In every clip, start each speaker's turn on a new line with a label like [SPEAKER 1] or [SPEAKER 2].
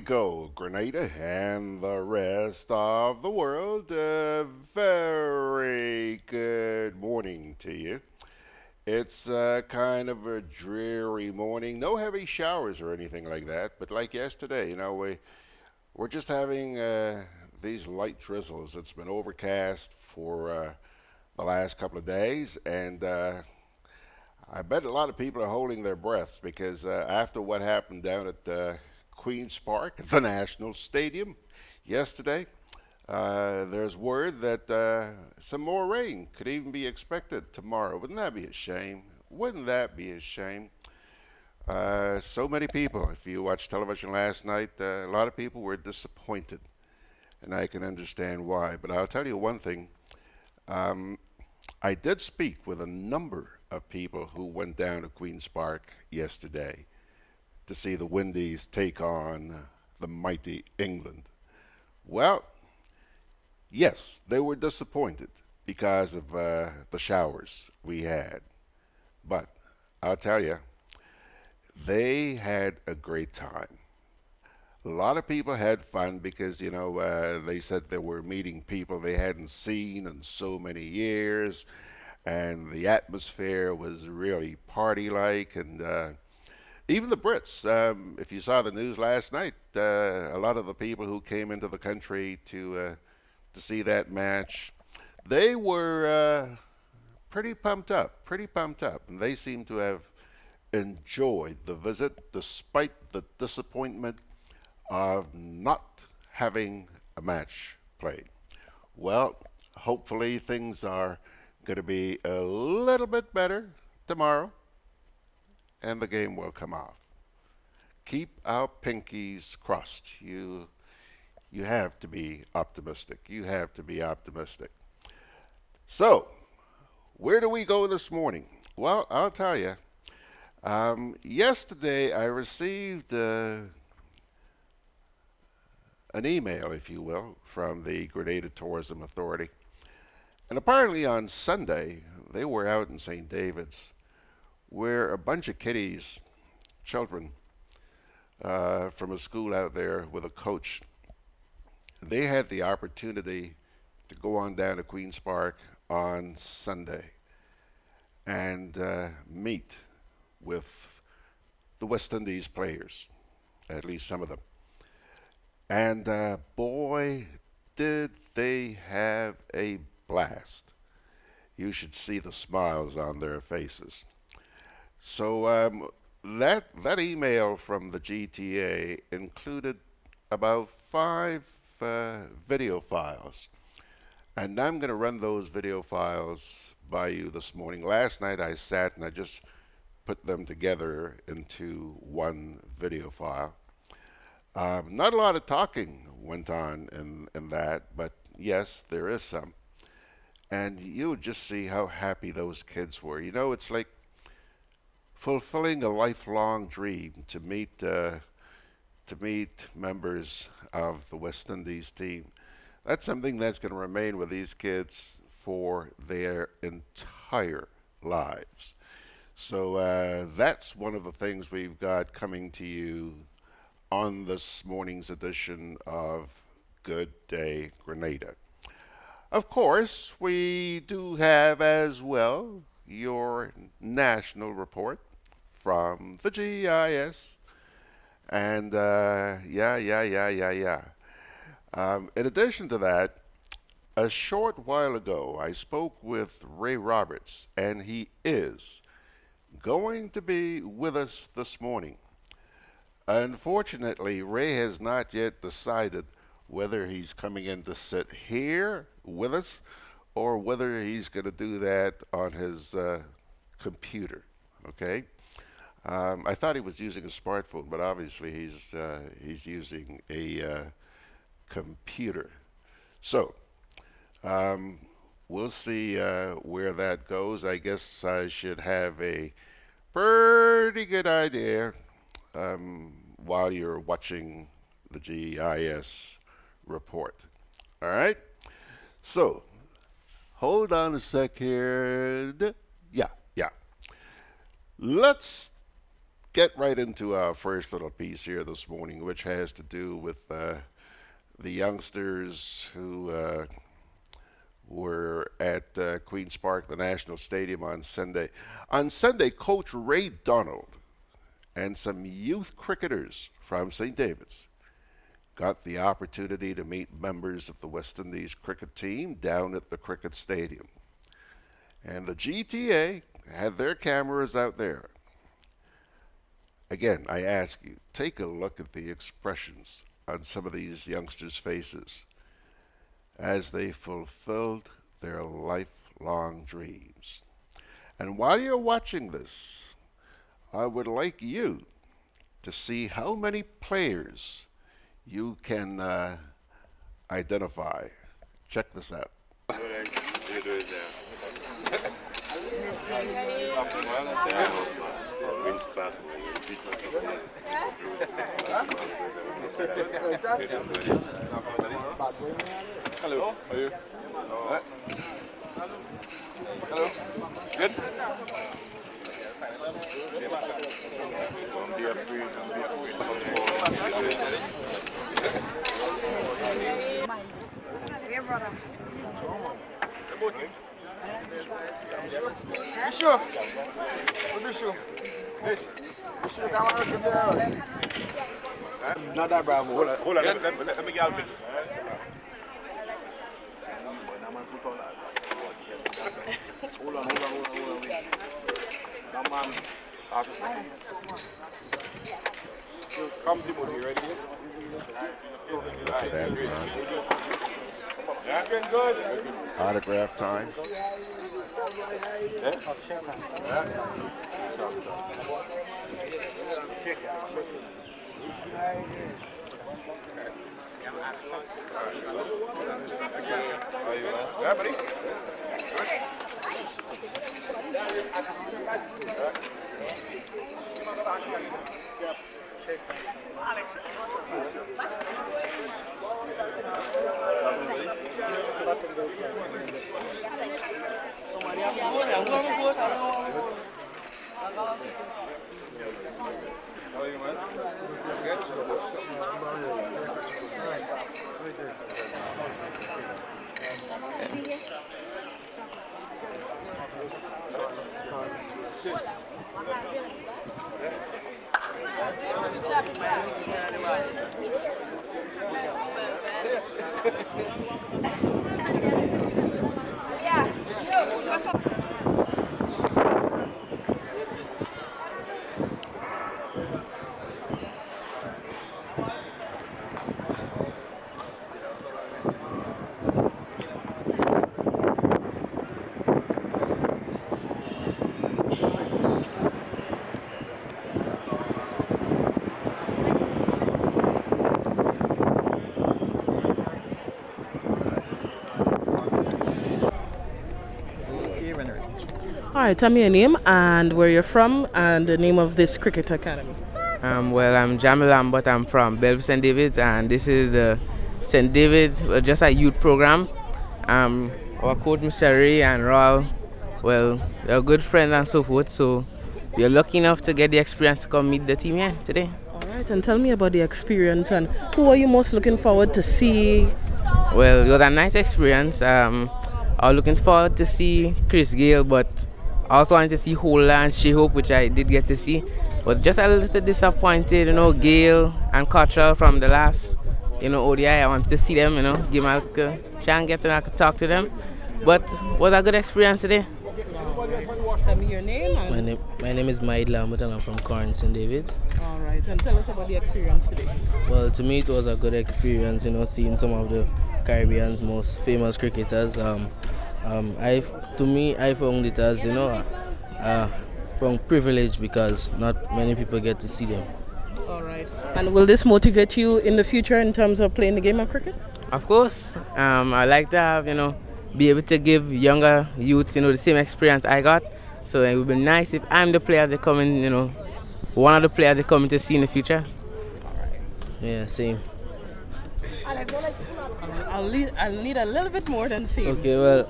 [SPEAKER 1] go, Grenada and the rest of the world. Very good morning to you. It's kind of a dreary morning. No heavy showers or anything like that, but like yesterday, we're just having these light drizzles. It's been overcast for the last couple of days, and I bet a lot of people are holding their breath because after what happened down at Queen's Park, the National Stadium, yesterday, there's word that some more rain could even be expected tomorrow. Wouldn't that be a shame? Wouldn't that be a shame? So many people, if you watched television last night, a lot of people were disappointed, and I can understand why. But I'll tell you one thing. Um, I did speak with a number of people who went down to Queen's Park yesterday to see the Windies take on the mighty England. Well, yes, they were disappointed because of the showers we had. But I'll tell you, they had a great time. A lot of people had fun because, they said they were meeting people they hadn't seen in so many years, and the atmosphere was really party like. And even the Brits, if you saw the news last night, a lot of the people who came into the country to see that match, they were pretty pumped up, and they seem to have enjoyed the visit despite the disappointment of not having a match played. Well, hopefully things are going to be a little bit better tomorrow, and the game will come off. Keep our pinkies crossed. You have to be optimistic. You have to be optimistic. So, where do we go this morning? Well, I'll tell you. Yesterday, I received an email, if you will, from the Grenada Tourism Authority. And apparently on Sunday, they were out in St. David's, where a bunch of kiddies, children, from a school out there with a coach, they had the opportunity to go on down to Queen's Park on Sunday and meet with the West Indies players, at least some of them. And boy, did they have a blast. You should see the smiles on their faces. So that email from the GTA included about 5 video files. And I'm going to run those video files by you this morning. Last night I sat and I just put them together into one video file. Not a lot of talking went on in that, but yes, there is some. And you'll just see how happy those kids were. It's like fulfilling a lifelong dream to meet members of the West Indies team. That's something that's going to remain with these kids for their entire lives. So that's one of the things we've got coming to you on this morning's edition of Good Day Grenada. Of course, we do have as well your national report from the GIS. And yeah. In addition to that, a short while ago, I spoke with Ray Roberts, and he is going to be with us this morning. Unfortunately, Ray has not yet decided whether he's coming in to sit here with us or whether he's going to do that on his computer. Okay? I thought he was using a smartphone, but obviously he's using a computer. So we'll see where that goes. I guess I should have a pretty good idea while you're watching the GIS report. All right? So, hold on a sec here. Yeah. Let's get right into our first little piece here this morning, which has to do with the youngsters who were at Queen's Park, the National Stadium, on Sunday. On Sunday, Coach Ray Donald and some youth cricketers from St. David's got the opportunity to meet members of the West Indies cricket team down at the cricket stadium. And the GTA had their cameras out there. Again, I ask you, take a look at the expressions on some of these youngsters' faces as they fulfilled their lifelong dreams. And while you're watching this, I would like you to see how many players you can identify. Check this out.
[SPEAKER 2] Hello, how are you? Hello, good? Don't be afraid, don't be afraid. You sure? What you sure? You sure that one can be not that bravo. Hold on, let me get out of it. Hold on. That man, come Timothy, ready? Good.
[SPEAKER 1] Autograph time.
[SPEAKER 2] Yeah, buddy.
[SPEAKER 3] All right, tell me your name and where you're from and the name of this cricket academy.
[SPEAKER 4] Well, I'm Jamil Lambert. I'm from Bellevue St. David's, and this is the St. David's, just a youth program. Our coach, Mr. Ray and Raul, well, they're good friends and so forth, so we're lucky enough to get the experience to come meet the team here today.
[SPEAKER 3] All right, and tell me about the experience and who are you most looking forward to see?
[SPEAKER 4] Well, it was a nice experience. I was looking forward to see Chris Gale, but I also wanted to see Holder and She-Hope, which I did get to see. But just a little disappointed, Gale and Cottrell from the last, ODI. I wanted to see them, give them a chance, get to talk to them. But it was a good experience today.
[SPEAKER 3] Tell me your name.
[SPEAKER 5] My name is Maid Lambert and I'm from Corn St. David's.
[SPEAKER 3] All right, and tell us about the experience today.
[SPEAKER 5] Well, to me it was a good experience, seeing some of the Caribbean's most famous cricketers. I found it as, a privilege because not many people get to see them.
[SPEAKER 3] All right. And will this motivate you in the future in terms of playing the game of cricket?
[SPEAKER 4] Of course. I like to have, be able to give younger youths, the same experience I got. So it would be nice if I'm the player they come in, one of the players they come in to see in the future.
[SPEAKER 5] Yeah, same.
[SPEAKER 3] I'll need a little bit more than same.
[SPEAKER 5] Okay, well,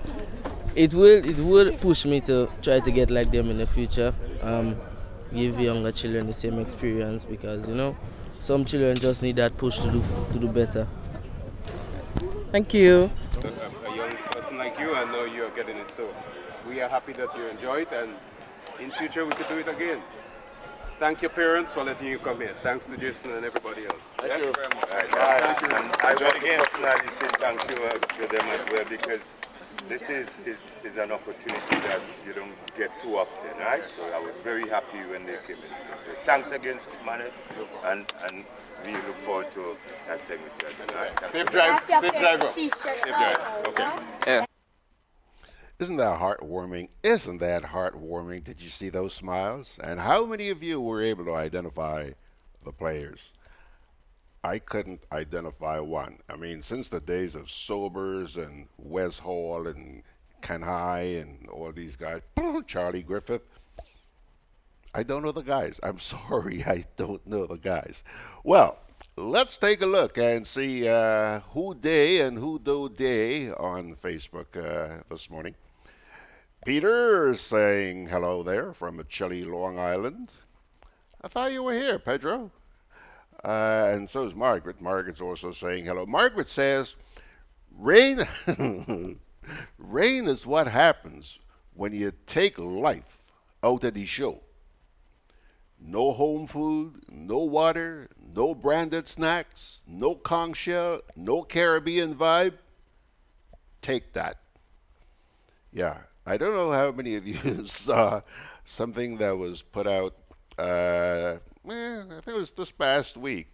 [SPEAKER 5] it will push me to try to get like them in the future. give younger children the same experience because some children just need that push to do better.
[SPEAKER 3] Thank you.
[SPEAKER 2] A young person like you, I know you're getting it. So we are happy that you enjoy it, and in future we could do it again. Thank your parents for letting you come here. Thanks to Jason and everybody else.
[SPEAKER 6] Thank you very much.
[SPEAKER 2] Thank you.
[SPEAKER 6] And I want to personally say thank you to them as well, because this is an opportunity that you don't get too often, right? So I was very happy when they came in. So thanks again, Manet, and we look forward to that time with you again, right?
[SPEAKER 2] Safe drive. Safe driver. Safe drive. Okay.
[SPEAKER 4] Yeah.
[SPEAKER 1] Isn't that heartwarming? Isn't that heartwarming? Did you see those smiles? And how many of you were able to identify the players? I couldn't identify one. I mean, since the days of Sobers and Wes Hall and Kanhai and all these guys, Charlie Griffith, I don't know the guys. I'm sorry, I don't know the guys. Well, let's take a look and see who day and who do day on Facebook this morning. Peter is saying hello there from a chilly Long Island. I thought you were here, Pedro. And so is Margaret. Margaret's also saying hello. Margaret says, rain, rain is what happens when you take life out of the show. No home food, no water, no branded snacks, no conch shell, no Caribbean vibe. Take that. Yeah, I don't know how many of you saw something that was put out, I think it was this past week,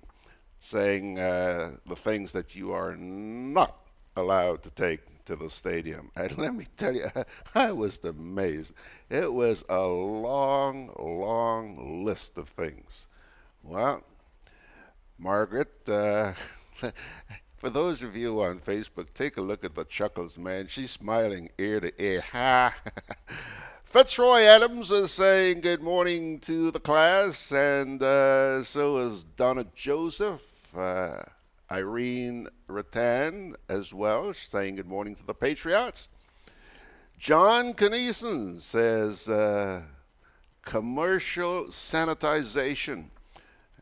[SPEAKER 1] saying the things that you are not allowed to take to the stadium. And let me tell you, I was amazed. It was a long, long list of things. Well, Margaret, for those of you on Facebook, take a look at the chuckles, man. She's smiling ear to ear. Ha! Fitzroy Adams is saying good morning to the class, and so is Donna Joseph. Irene Rattan as well, saying good morning to the Patriots. John Kneeson says commercial sanitization.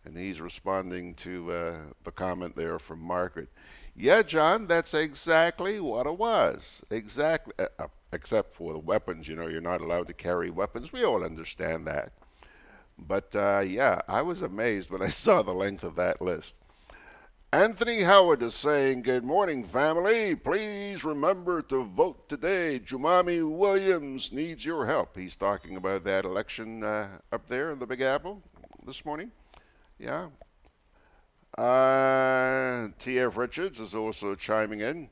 [SPEAKER 1] And he's responding to the comment there from Margaret. Yeah, John, that's exactly what it was. Exactly. Except for the weapons, you're not allowed to carry weapons. We all understand that. But yeah, I was amazed when I saw the length of that list. Anthony Howard is saying, good morning, family. Please remember to vote today. Jumami Williams needs your help. He's talking about that election up there in the Big Apple this morning. Yeah. T.F. Richards is also chiming in.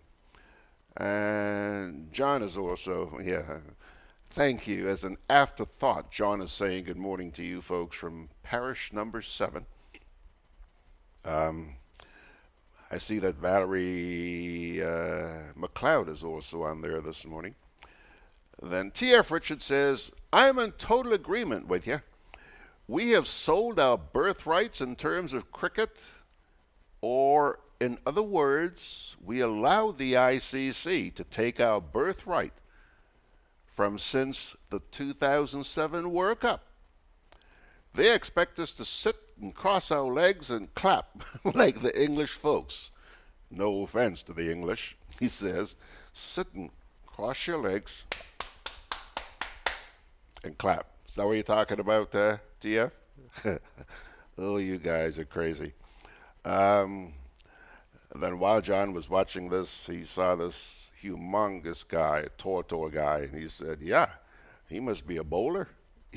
[SPEAKER 1] And John is also, thank you. As an afterthought, John is saying good morning to you folks from parish number 7. I see that Valerie McLeod is also on there this morning. Then T.F. Richards says, I'm in total agreement with you. We have sold our birthrights in terms of cricket, or in other words, we allowed the ICC to take our birthright from since the 2007 World Cup. They expect us to sit and cross our legs and clap like the English folks. No offense to the English, he says. Sit and cross your legs and clap. Is that what you're talking about, TF? Oh, you guys are crazy. Then while John was watching this, he saw this humongous guy, a tall guy, and he said, yeah, he must be a bowler.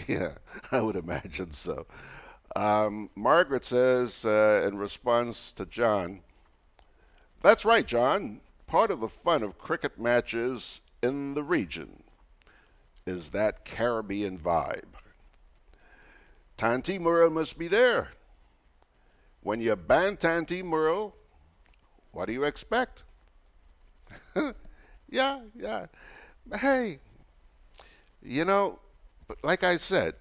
[SPEAKER 1] Yeah, I would imagine so. Margaret says, in response to John, that's right, John. Part of the fun of cricket matches in the region is that Caribbean vibe. Tanti Murrell must be there. When you ban Tanti Murrell, what do you expect? Yeah. Hey, but like I said,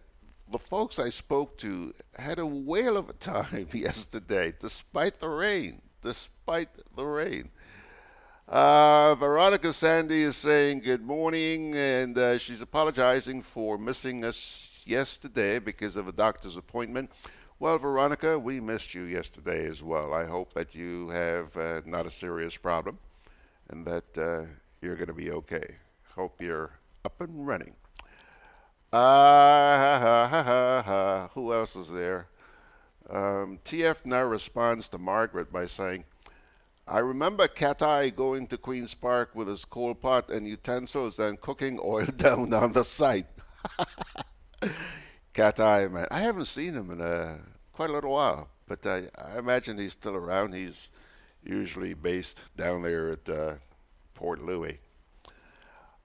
[SPEAKER 1] the folks I spoke to had a whale of a time yesterday, despite the rain. Veronica Sandy is saying good morning, and she's apologizing for missing us missed yesterday because of a doctor's appointment. Well, Veronica, we missed you yesterday as well. I hope that you have not a serious problem and that you're going to be okay. Hope you're up and running. Who else is there? TF now responds to Margaret by saying, I remember Cat-Eye going to Queen's Park with his coal pot and utensils and cooking oil down on the site. Cat-Eye, man. I haven't seen him in quite a little while, but I imagine he's still around. He's usually based down there at Port Louis.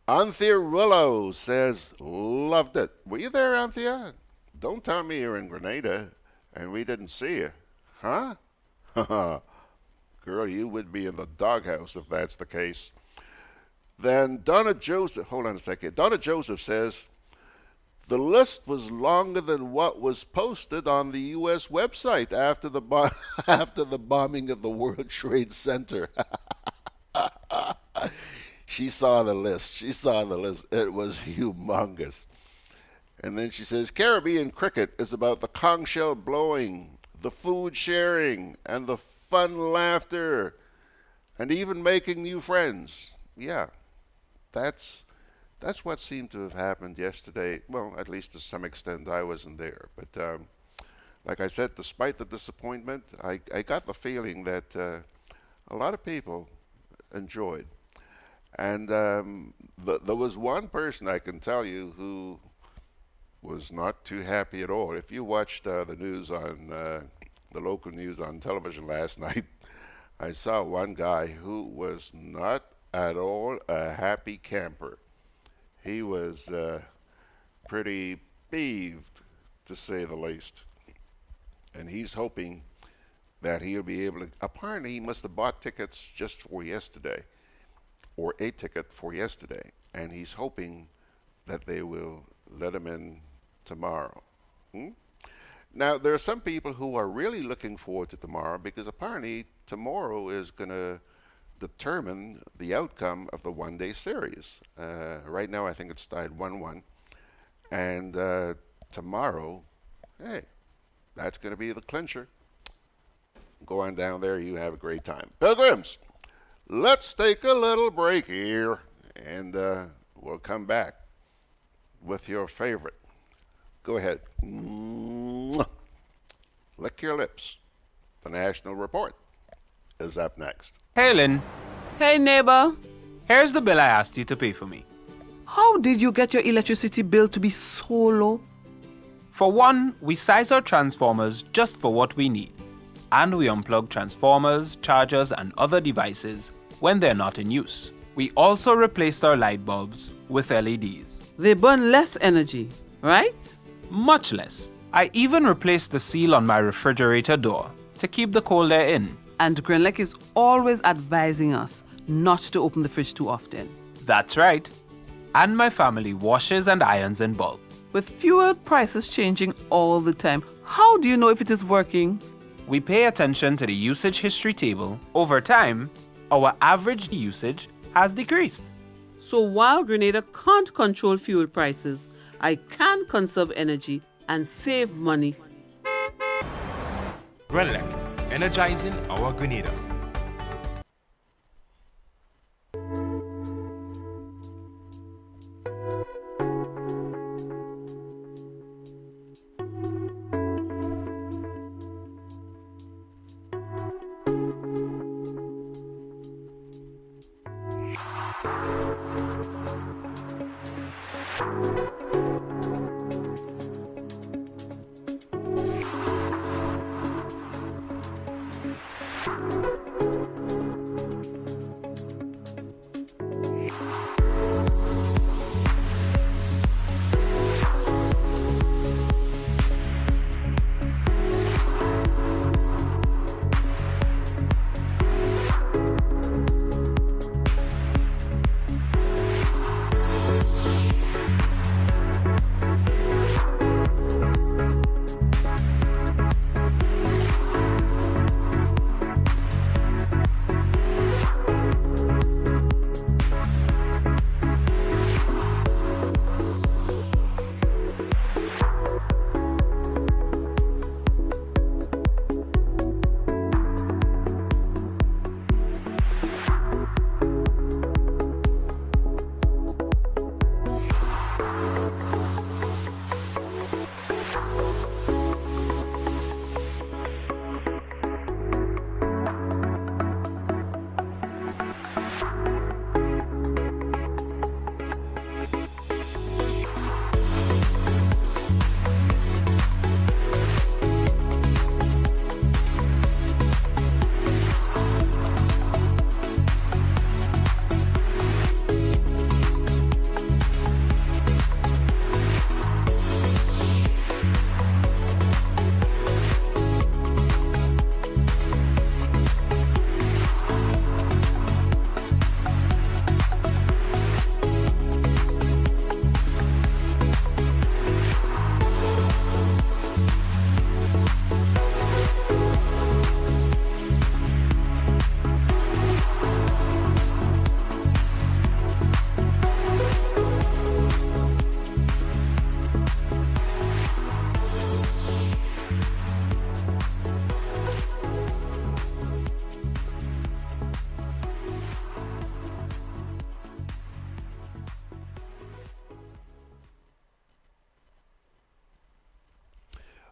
[SPEAKER 1] Anthea Willow says, loved it. Were you there, Anthea? Don't tell me you're in Grenada and we didn't see you. Huh? Girl, you would be in the doghouse if that's the case. Then Donna Joseph, hold on a second. Donna Joseph says, the list was longer than what was posted on the U.S. website after the after the bombing of the World Trade Center. She saw the list. She saw the list. It was humongous. And then she says, Caribbean cricket is about the conch shell blowing, the food sharing, and the fun laughter, and even making new friends. Yeah, that's what seemed to have happened yesterday. Well, at least to some extent. I wasn't there. But like I said, despite the disappointment, I got the feeling that a lot of people enjoyed. And there was one person I can tell you who was not too happy at all. If you watched the news on the local news on television last night, I saw one guy who was not at all a happy camper. He was pretty peeved, to say the least. And he's hoping that he'll be able to, apparently he must have bought tickets just for yesterday, or a ticket for yesterday, and he's hoping that they will let him in tomorrow. Now, there are some people who are really looking forward to tomorrow because apparently tomorrow is going to determine the outcome of the one-day series. Right now, I think it's tied 1-1. And tomorrow, hey, that's going to be the clincher. Go on down there. You have a great time. Pilgrims, let's take a little break here, and we'll come back with your favorite. Go ahead. Lick your lips. The National Report is up next.
[SPEAKER 7] Hey, Lynn.
[SPEAKER 8] Hey, neighbor.
[SPEAKER 7] Here's the bill I asked you to pay for me.
[SPEAKER 8] How did you get your electricity bill to be so low?
[SPEAKER 7] For one, we size our transformers just for what we need. And we unplug transformers, chargers, and other devices when they're not in use. We also replaced our light bulbs with LEDs.
[SPEAKER 8] They burn less energy, right?
[SPEAKER 7] Much less. I even replaced the seal on my refrigerator door to keep the cold air in.
[SPEAKER 8] And Grenlec is always advising us not to open the fridge too often.
[SPEAKER 7] That's right. And my family washes and irons in bulk.
[SPEAKER 8] With fuel prices changing all the time, how do you know if it is working?
[SPEAKER 7] We pay attention to the usage history table. Over time, our average usage has decreased.
[SPEAKER 8] So while Grenada can't control fuel prices, I can conserve energy and save money.
[SPEAKER 9] GRENADA, energizing our Grenada.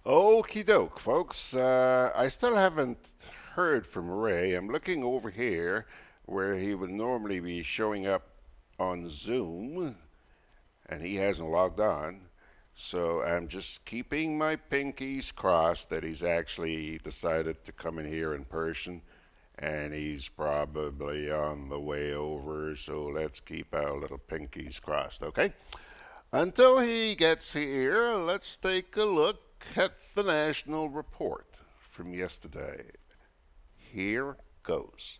[SPEAKER 1] Okie doke, folks. I still haven't heard from Ray. I'm looking over here where he would normally be showing up on Zoom, and he hasn't logged on. So I'm just keeping my pinkies crossed that he's actually decided to come in here in person, and he's probably on the way over. So let's keep our little pinkies crossed, okay? Until he gets here, let's take a look at the national report from yesterday. Here goes.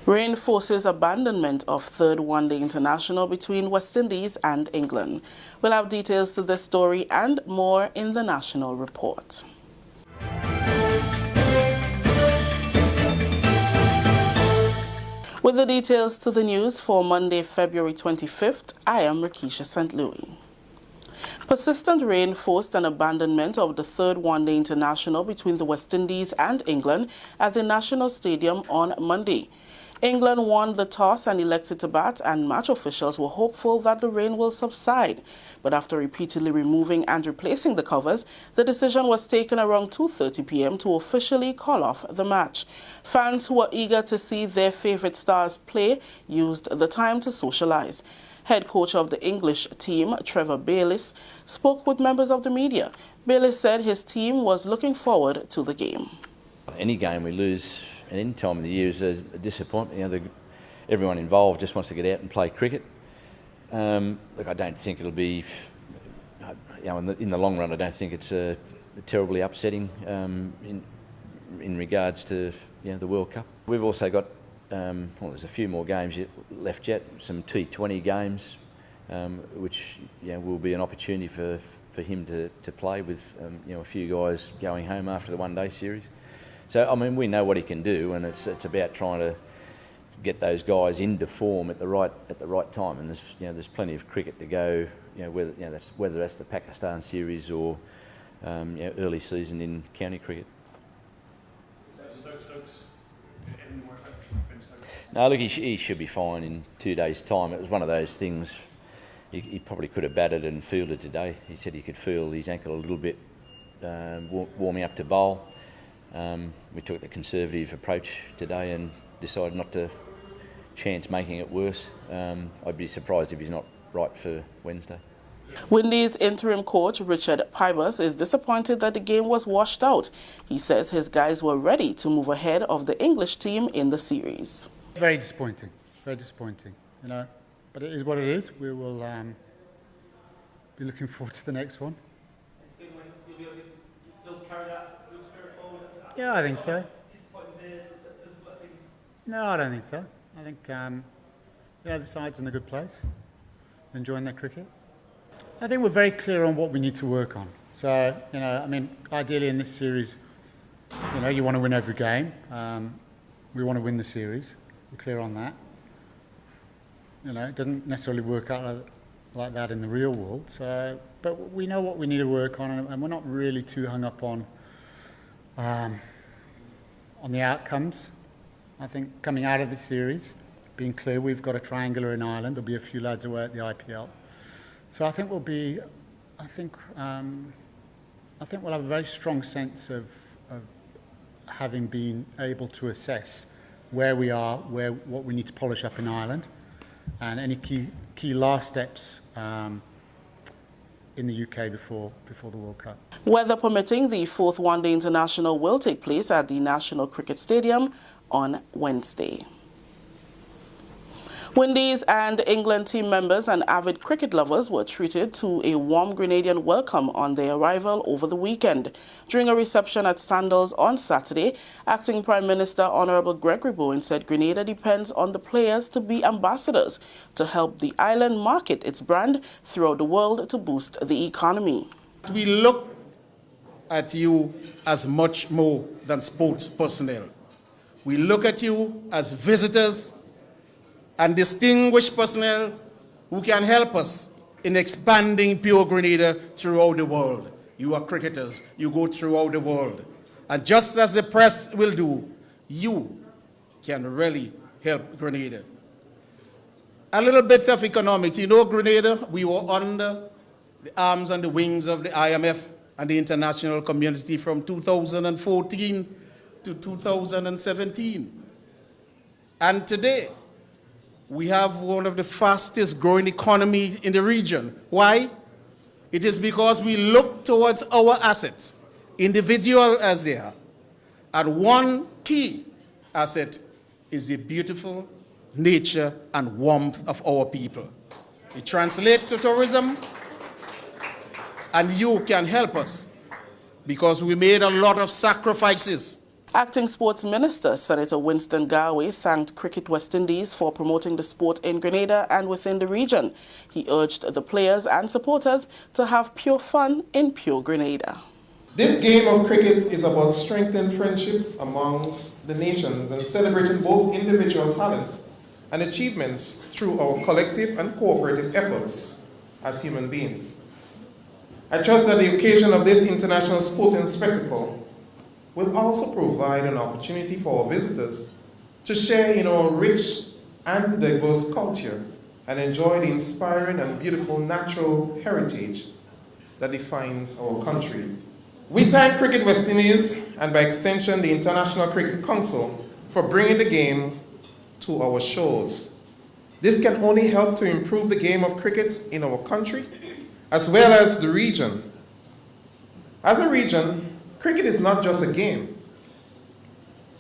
[SPEAKER 3] Rain forces abandonment of third one-day international between West Indies and England. We'll have details to this story and more in the national report. With the details to the news for Monday, February 25th, I am Rakisha St. Louis. Persistent rain forced an abandonment of the third one-day international between the West Indies and England at the National Stadium on Monday. England won the toss and elected to bat, and match officials were hopeful that the rain will subside. But after repeatedly removing and replacing the covers, the decision was taken around 2:30 p.m. to officially call off the match. Fans who were eager to see their favorite stars play used the time to socialize. Head coach of the English team, Trevor Bayliss, spoke with members of the media. Bayliss said his team was looking forward to the game.
[SPEAKER 10] Any game we lose at any time of the year is a disappointment. You know, everyone involved just wants to get out and play cricket. Look, I don't think it'll be, you know, in the long run, I don't think it's terribly upsetting in regards to, you know, the World Cup. We've also got, well, there's a few more games left yet, some T20 games, which, you know, will be an opportunity for him to play with, you know, a few guys going home after the one-day series. So, I mean, we know what he can do, and it's about trying to get those guys into form at the right time. And there's plenty of cricket to go. You know, whether that's the Pakistan series or early season in county cricket. No, look, he should be fine in 2 days' time. It was one of those things. He probably could have batted and fielded today. He said he could feel his ankle a little bit warming up to bowl. We took the conservative approach today and decided not to chance making it worse. I'd be surprised if he's not right for Wednesday.
[SPEAKER 3] Windies interim coach Richard Pybus is disappointed that the game was washed out. He says his guys were ready to move ahead of the English team in the series.
[SPEAKER 11] Very disappointing, you know, but it is what it is. We will be looking forward to the next one. Yeah, I think so. No, I don't think so. I think the side's in a good place, enjoying their cricket. I think we're very clear on what we need to work on. So, you know, I mean, ideally in this series, you know, you want to win every game. We want to win the series. We're clear on that. You know, it doesn't necessarily work out like that in the real world. So, but we know what we need to work on, and we're not really too hung up on the outcomes. I think coming out of this series, being clear, we've got a triangular in Ireland. There'll be a few lads away at the IPL. So I think we'll have a very strong sense of having been able to assess where we are, what we need to polish up in Ireland, and any key last steps in the UK before the World Cup.
[SPEAKER 3] Weather permitting, the fourth one-day international will take place at the National Cricket Stadium on Wednesday. Windies and England team members and avid cricket lovers were treated to a warm Grenadian welcome on their arrival over the weekend. During a reception at Sandals on Saturday, Acting Prime Minister Honourable Gregory Bowen said Grenada depends on the players to be ambassadors to help the island market its brand throughout the world to boost the economy.
[SPEAKER 12] We look at you as much more than sports personnel. We look at you as visitors and distinguished personnel who can help us in expanding Pure Grenada throughout the world. You are cricketers, you go throughout the world. And just as the press will do, you can really help Grenada. A little bit of economics. You know, Grenada, we were under the arms and the wings of the IMF and the international community from 2014 to 2017. And today, we have one of the fastest growing economies in the region. Why? It is because we look towards our assets, individual as they are. And one key asset is the beautiful nature and warmth of our people. It translates to tourism, and you can help us because we made a lot of sacrifices.
[SPEAKER 3] Acting Sports Minister Senator Winston Garwe thanked Cricket West Indies for promoting the sport in Grenada and within the region. He urged the players and supporters to have pure fun in Pure Grenada.
[SPEAKER 13] This game of cricket is about strengthening friendship amongst the nations and celebrating both individual talent and achievements through our collective and cooperative efforts as human beings. I trust that the occasion of this international sporting spectacle will also provide an opportunity for our visitors to share in our rich and diverse culture and enjoy the inspiring and beautiful natural heritage that defines our country. We thank Cricket West Indies and by extension the International Cricket Council for bringing the game to our shores. This can only help to improve the game of cricket in our country as well as the region. As a region, cricket is not just a game.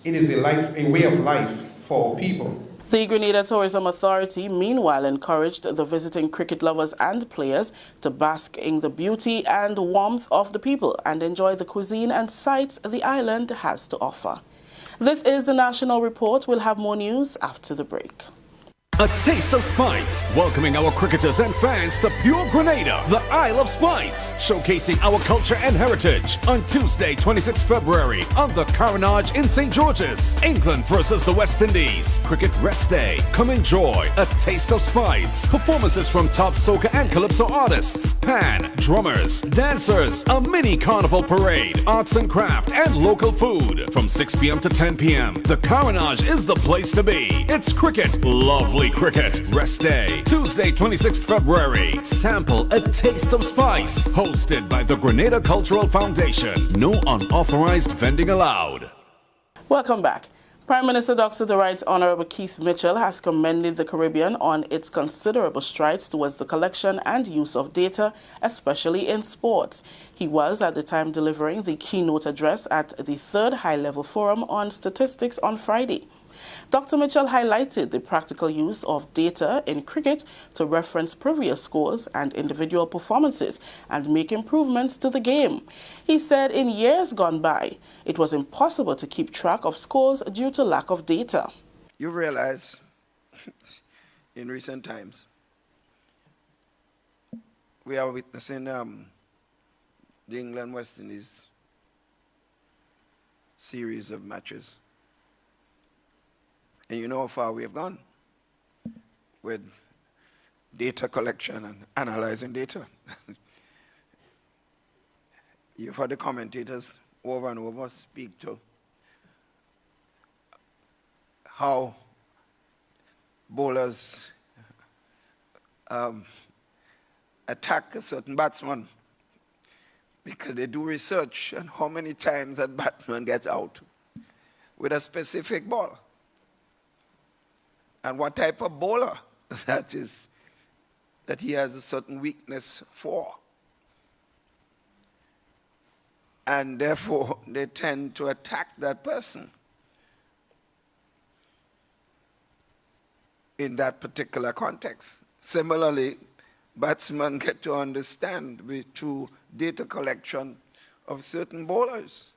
[SPEAKER 13] It is a way of life for our people.
[SPEAKER 3] The Grenada Tourism Authority, meanwhile, encouraged the visiting cricket lovers and players to bask in the beauty and warmth of the people and enjoy the cuisine and sights the island has to offer. This is the National Report. We'll have more news after the break.
[SPEAKER 14] A taste of spice, welcoming our cricketers and fans to Pure Grenada, the Isle of Spice, showcasing our culture and heritage on Tuesday, 26 February on the Carnage in St. George's. England versus the West Indies. Cricket Rest Day. Come enjoy a taste of spice. Performances from top soca and calypso artists, pan, drummers, dancers, a mini carnival parade, arts and craft, and local food. From 6 p.m. to 10 p.m. The Carnage is the place to be. It's cricket, lovely cricket. Rest Day, Tuesday, 26th February. Sample a taste of spice. Hosted by the Grenada Cultural Foundation. No unauthorized vending allowed.
[SPEAKER 3] Welcome back. Prime Minister Dr. The Right Honourable Keith Mitchell has commended the Caribbean on its considerable strides towards the collection and use of data, especially in sports. He was at the time delivering the keynote address at the 3rd High-Level Forum on Statistics on Friday. Dr. Mitchell highlighted the practical use of data in cricket to reference previous scores and individual performances and make improvements to the game. He said in years gone by, it was impossible to keep track of scores due to lack of data.
[SPEAKER 15] You realize in recent times we are witnessing the England-West Indies series of matches. And you know how far we have gone with data collection and analyzing data. You've heard the commentators over and over speak to how bowlers attack a certain batsman because they do research on how many times that batsman gets out with a specific ball. And what type of bowler that is, that he has a certain weakness for. And therefore, they tend to attack that person. in that particular context. Similarly, batsmen get to understand through data collection of certain bowlers.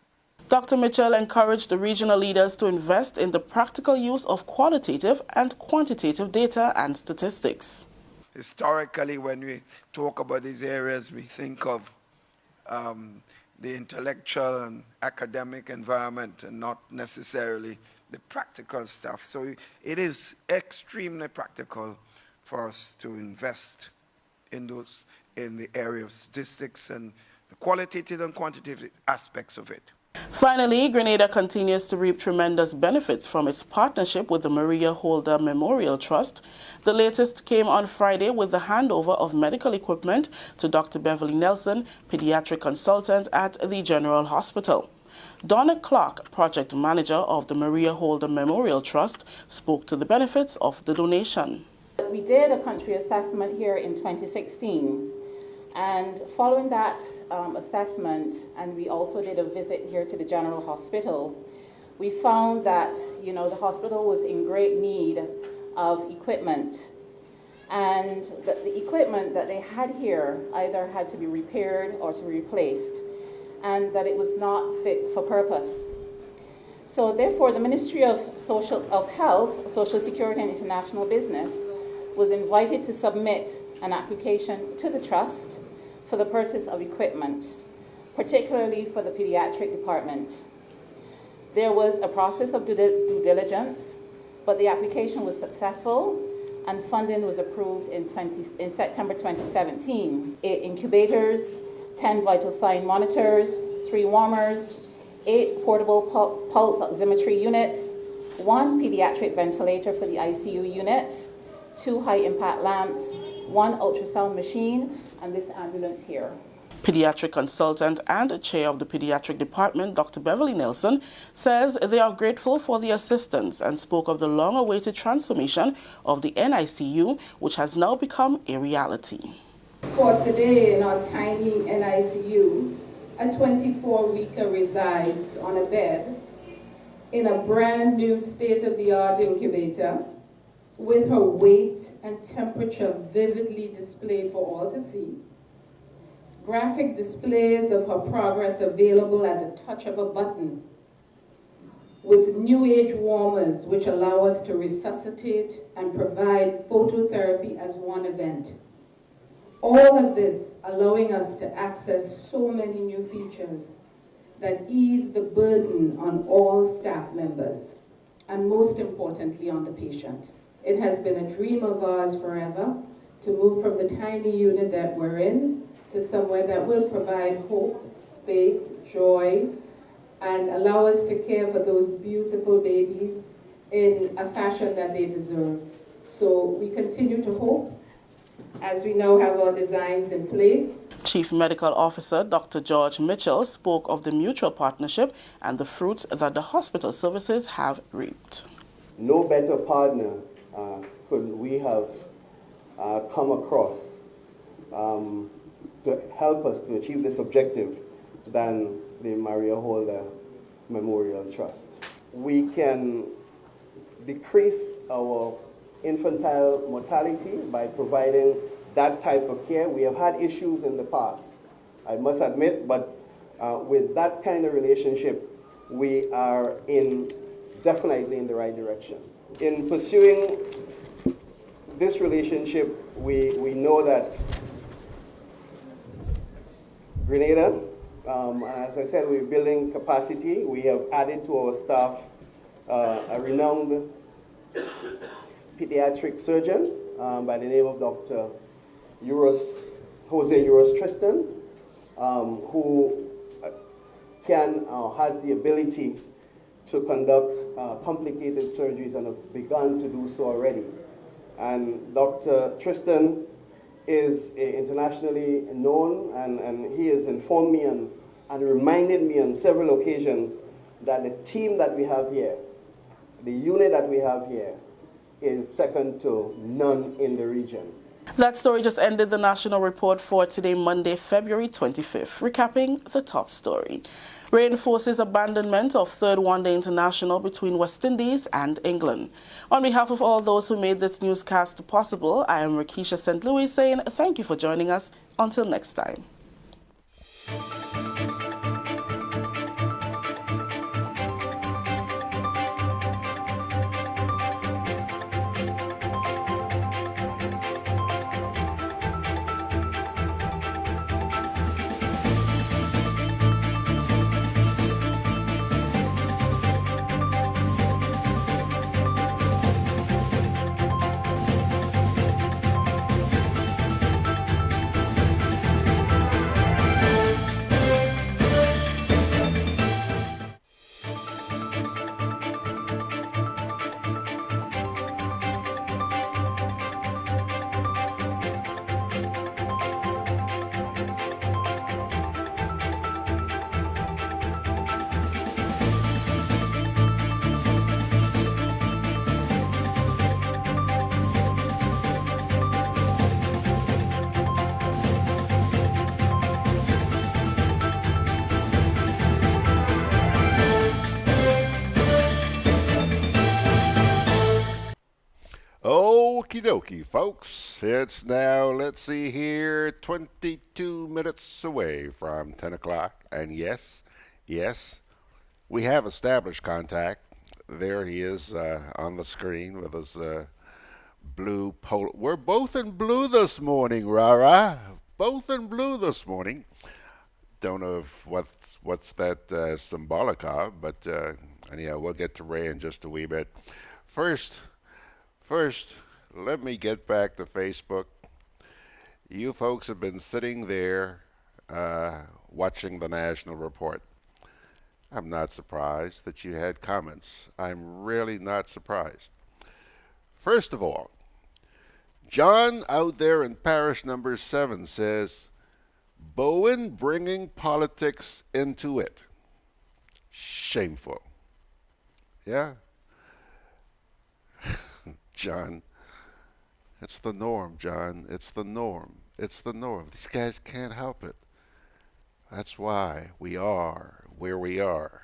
[SPEAKER 3] Dr. Mitchell encouraged the regional leaders to invest in the practical use of qualitative and quantitative data and statistics.
[SPEAKER 15] Historically, when we talk about these areas, we think of the intellectual and academic environment and not necessarily the practical stuff. So it is extremely practical for us to invest in the area of statistics and the qualitative and quantitative aspects of it.
[SPEAKER 3] Finally, Grenada continues to reap tremendous benefits from its partnership with the Maria Holder Memorial Trust. The latest came on Friday with the handover of medical equipment to Dr. Beverly Nelson, pediatric consultant at the General Hospital. Donna Clark, project manager of the Maria Holder Memorial Trust, spoke to the benefits of the donation.
[SPEAKER 16] We did a country assessment here in 2016. And following that assessment, and we also did a visit here to the General Hospital, we found that, the hospital was in great need of equipment. And that the equipment that they had here either had to be repaired or to be replaced, and that it was not fit for purpose. So therefore, the Ministry of Health, Social Security and International Business was invited to submit an application to the Trust for the purchase of equipment, particularly for the pediatric department. There was a process of due diligence, but the application was successful and funding was approved in September 2017. 8 incubators, 10 vital sign monitors, 3 warmers, 8 portable pulse oximetry units, 1 pediatric ventilator for the ICU unit, 2 high-impact lamps, 1 ultrasound machine, and this ambulance here.
[SPEAKER 3] Pediatric consultant and chair of the pediatric department, Dr. Beverly Nelson, says they are grateful for the assistance and spoke of the long-awaited transformation of the NICU, which has now become a reality.
[SPEAKER 17] For today in our tiny NICU, a 24-weeker resides on a bed in a brand new state-of-the-art incubator with her weight and temperature vividly displayed for all to see. Graphic displays of her progress available at the touch of a button, with new age warmers which allow us to resuscitate and provide phototherapy as one event. All of this allowing us to access so many new features that ease the burden on all staff members, and most importantly on the patient. It has been a dream of ours forever to move from the tiny unit that we're in to somewhere that will provide hope, space, joy, and allow us to care for those beautiful babies in a fashion that they deserve. So we continue to hope, as we now have our designs in place.
[SPEAKER 3] Chief Medical Officer Dr. George Mitchell spoke of the mutual partnership and the fruits that the hospital services have reaped.
[SPEAKER 18] No better partner could we have come across to help us to achieve this objective than the Maria Holder Memorial Trust. We can decrease our infantile mortality by providing that type of care. We have had issues in the past, I must admit, but with that kind of relationship, we are definitely in the right direction. In pursuing this relationship, we know that Grenada, as I said, we're building capacity. We have added to our staff a renowned pediatric surgeon by the name of Dr. Jose Euros Tristan, who has the ability to conduct complicated surgeries and have begun to do so already. And Dr. Tristan is internationally known, and he has informed me and reminded me on several occasions that the team that we have here, the unit that we have here, is second to none in the region.
[SPEAKER 3] That story just ended the national report for today, Monday, February 25th. Recapping the top story. reinforces abandonment of third one-day international between West Indies and England. On behalf of all those who made this newscast possible, I am Rakisha St. Louis saying thank you for joining us. Until next time.
[SPEAKER 1] Okie dokie, folks. It's now, let's see here, 22 minutes away from 10 o'clock. And yes, we have established contact. There he is on the screen with his blue polo. We're both in blue this morning, Rara. Both in blue this morning. Don't know if what's that symbolic of, but anyhow, we'll get to Ray in just a wee bit. First, let me get back to Facebook. You folks have been sitting there watching the National Report. I'm not surprised that you had comments. I'm really not surprised. First of all, John out there in parish number 7 says, Bowen bringing politics into it. Shameful. Yeah? John, it's the norm, John. It's the norm. It's the norm. These guys can't help it. That's why we are where we are.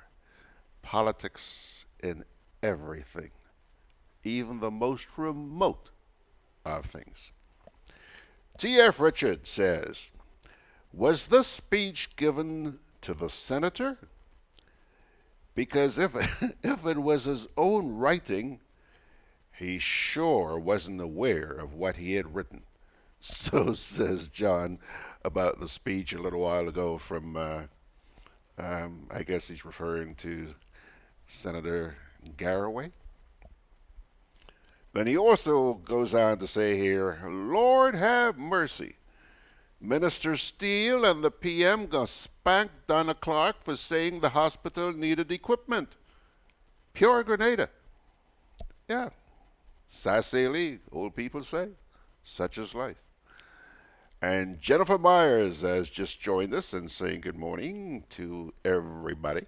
[SPEAKER 1] Politics in everything, even the most remote of things. T.F. Richards says, was this speech given to the senator? Because if it was his own writing, he sure wasn't aware of what he had written. So says John about the speech a little while ago from, I guess he's referring to Senator Garraway. Then he also goes on to say here, Lord have mercy. Minister Steele and the PM got spanked Donna Clark for saying the hospital needed equipment. Pure Grenada. Yeah. Sassy, old people say, such is life. And Jennifer Myers has just joined us and saying good morning to everybody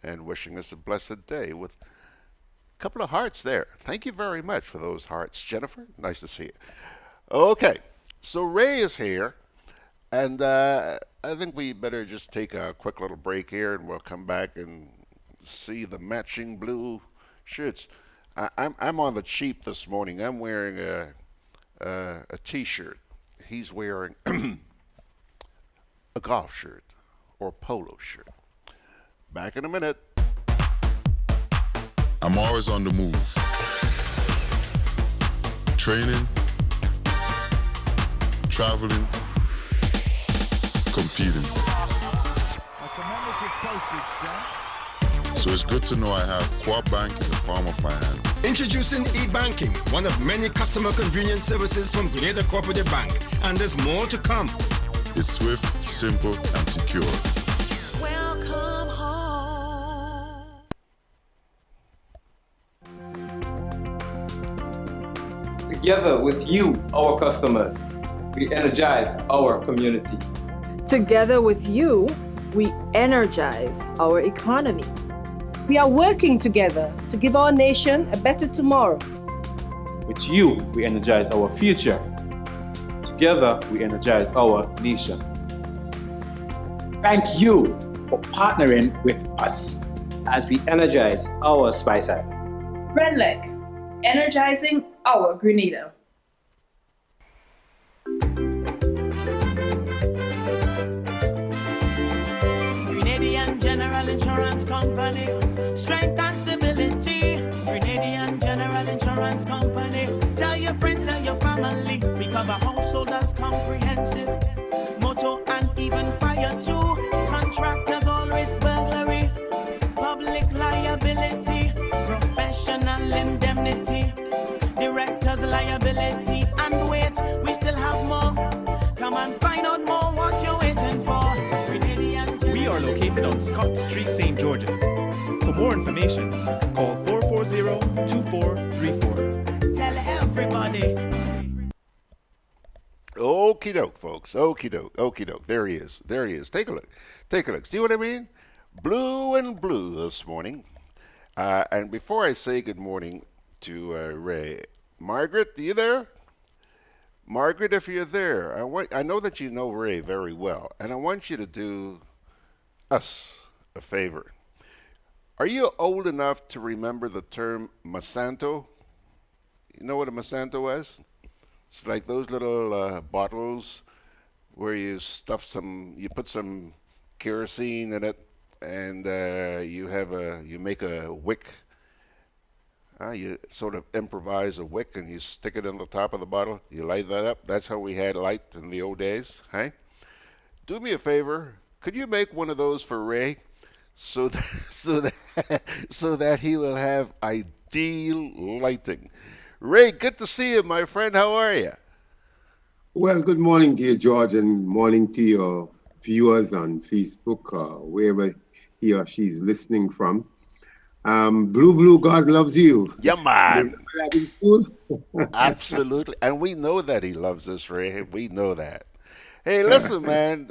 [SPEAKER 1] and wishing us a blessed day with a couple of hearts there. Thank you very much for those hearts, Jennifer. Nice to see you. Okay, so Ray is here, and I think we better just take a quick little break here, and we'll come back and see the matching blue shirts. I'm on the cheap this morning. I'm wearing a T-shirt. He's wearing a golf shirt or a polo shirt. Back in a minute.
[SPEAKER 19] I'm always on the move. Training, traveling, competing. So it's good to know I have Co-op Bank in the palm of my hand.
[SPEAKER 20] Introducing e-banking, one of many customer convenience services from Grenada Cooperative Bank. And there's more to come.
[SPEAKER 19] It's swift, simple, and secure.
[SPEAKER 21] Welcome home.
[SPEAKER 22] Together with you, our customers, we energize our community.
[SPEAKER 23] Together with you, we energize our economy.
[SPEAKER 24] We are working together to give our nation a better tomorrow.
[SPEAKER 22] With you, we energize our future. Together, we energize our nation. Thank you
[SPEAKER 2] for partnering with us
[SPEAKER 22] as we energize our Spice Island.
[SPEAKER 23] GRENLEC, energizing our Grenada.
[SPEAKER 21] Grenadian General Insurance Company, strength and stability. Grenadian General Insurance Company, tell your friends, tell your family. We cover householders comprehensive, motor and even fire too. Contractors all risk burglary, public liability, professional indemnity, directors liability, and wait, we still have more. Come and find out more what you're waiting for.
[SPEAKER 9] We are located on Scott Street, St. George's. For more information, call 440-2434.
[SPEAKER 21] Tell everybody.
[SPEAKER 1] Okie doke, folks. Okie doke. Okie doke. There he is. There he is. Take a look. Take a look. See what I mean? Blue and blue this morning. And before I say good morning to Ray, Margaret, are you there? Margaret, if you're there, I know that you know Ray very well, and I want you to do us a favor. Are you old enough to remember the term Monsanto? You know what a Monsanto is? It's like those little bottles where you put some kerosene in it, and you make a wick. You sort of improvise a wick and you stick it on the top of the bottle. You light that up. That's how we had light in the old days. Hey, do me a favor. Could you make one of those for Ray, so that he will have ideal lighting? Ray, good to see you, my friend. How are you?
[SPEAKER 4] Well, good morning to you, George, and morning to your viewers on Facebook, wherever he or she is listening from. Blue, God loves you.
[SPEAKER 1] Yeah, man. Absolutely. And we know that he loves us, Ray. We know that. Hey, listen, man,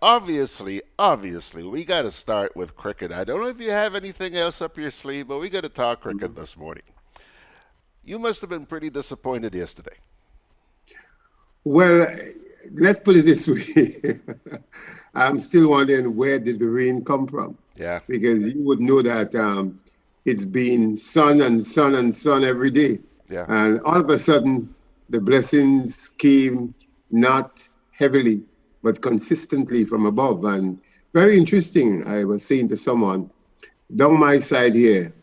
[SPEAKER 1] obviously, we got to start with cricket. I don't know if you have anything else up your sleeve, but we got to talk cricket this morning. You must have been pretty disappointed yesterday.
[SPEAKER 4] Well, let's put it this way. I'm still wondering, where did the rain come from?
[SPEAKER 1] Yeah.
[SPEAKER 4] Because you would know that it's been sun and sun and sun every day.
[SPEAKER 1] Yeah.
[SPEAKER 4] And all of a sudden, the blessings came not heavily, but consistently from above. And very interesting, I was saying to someone, down my side here,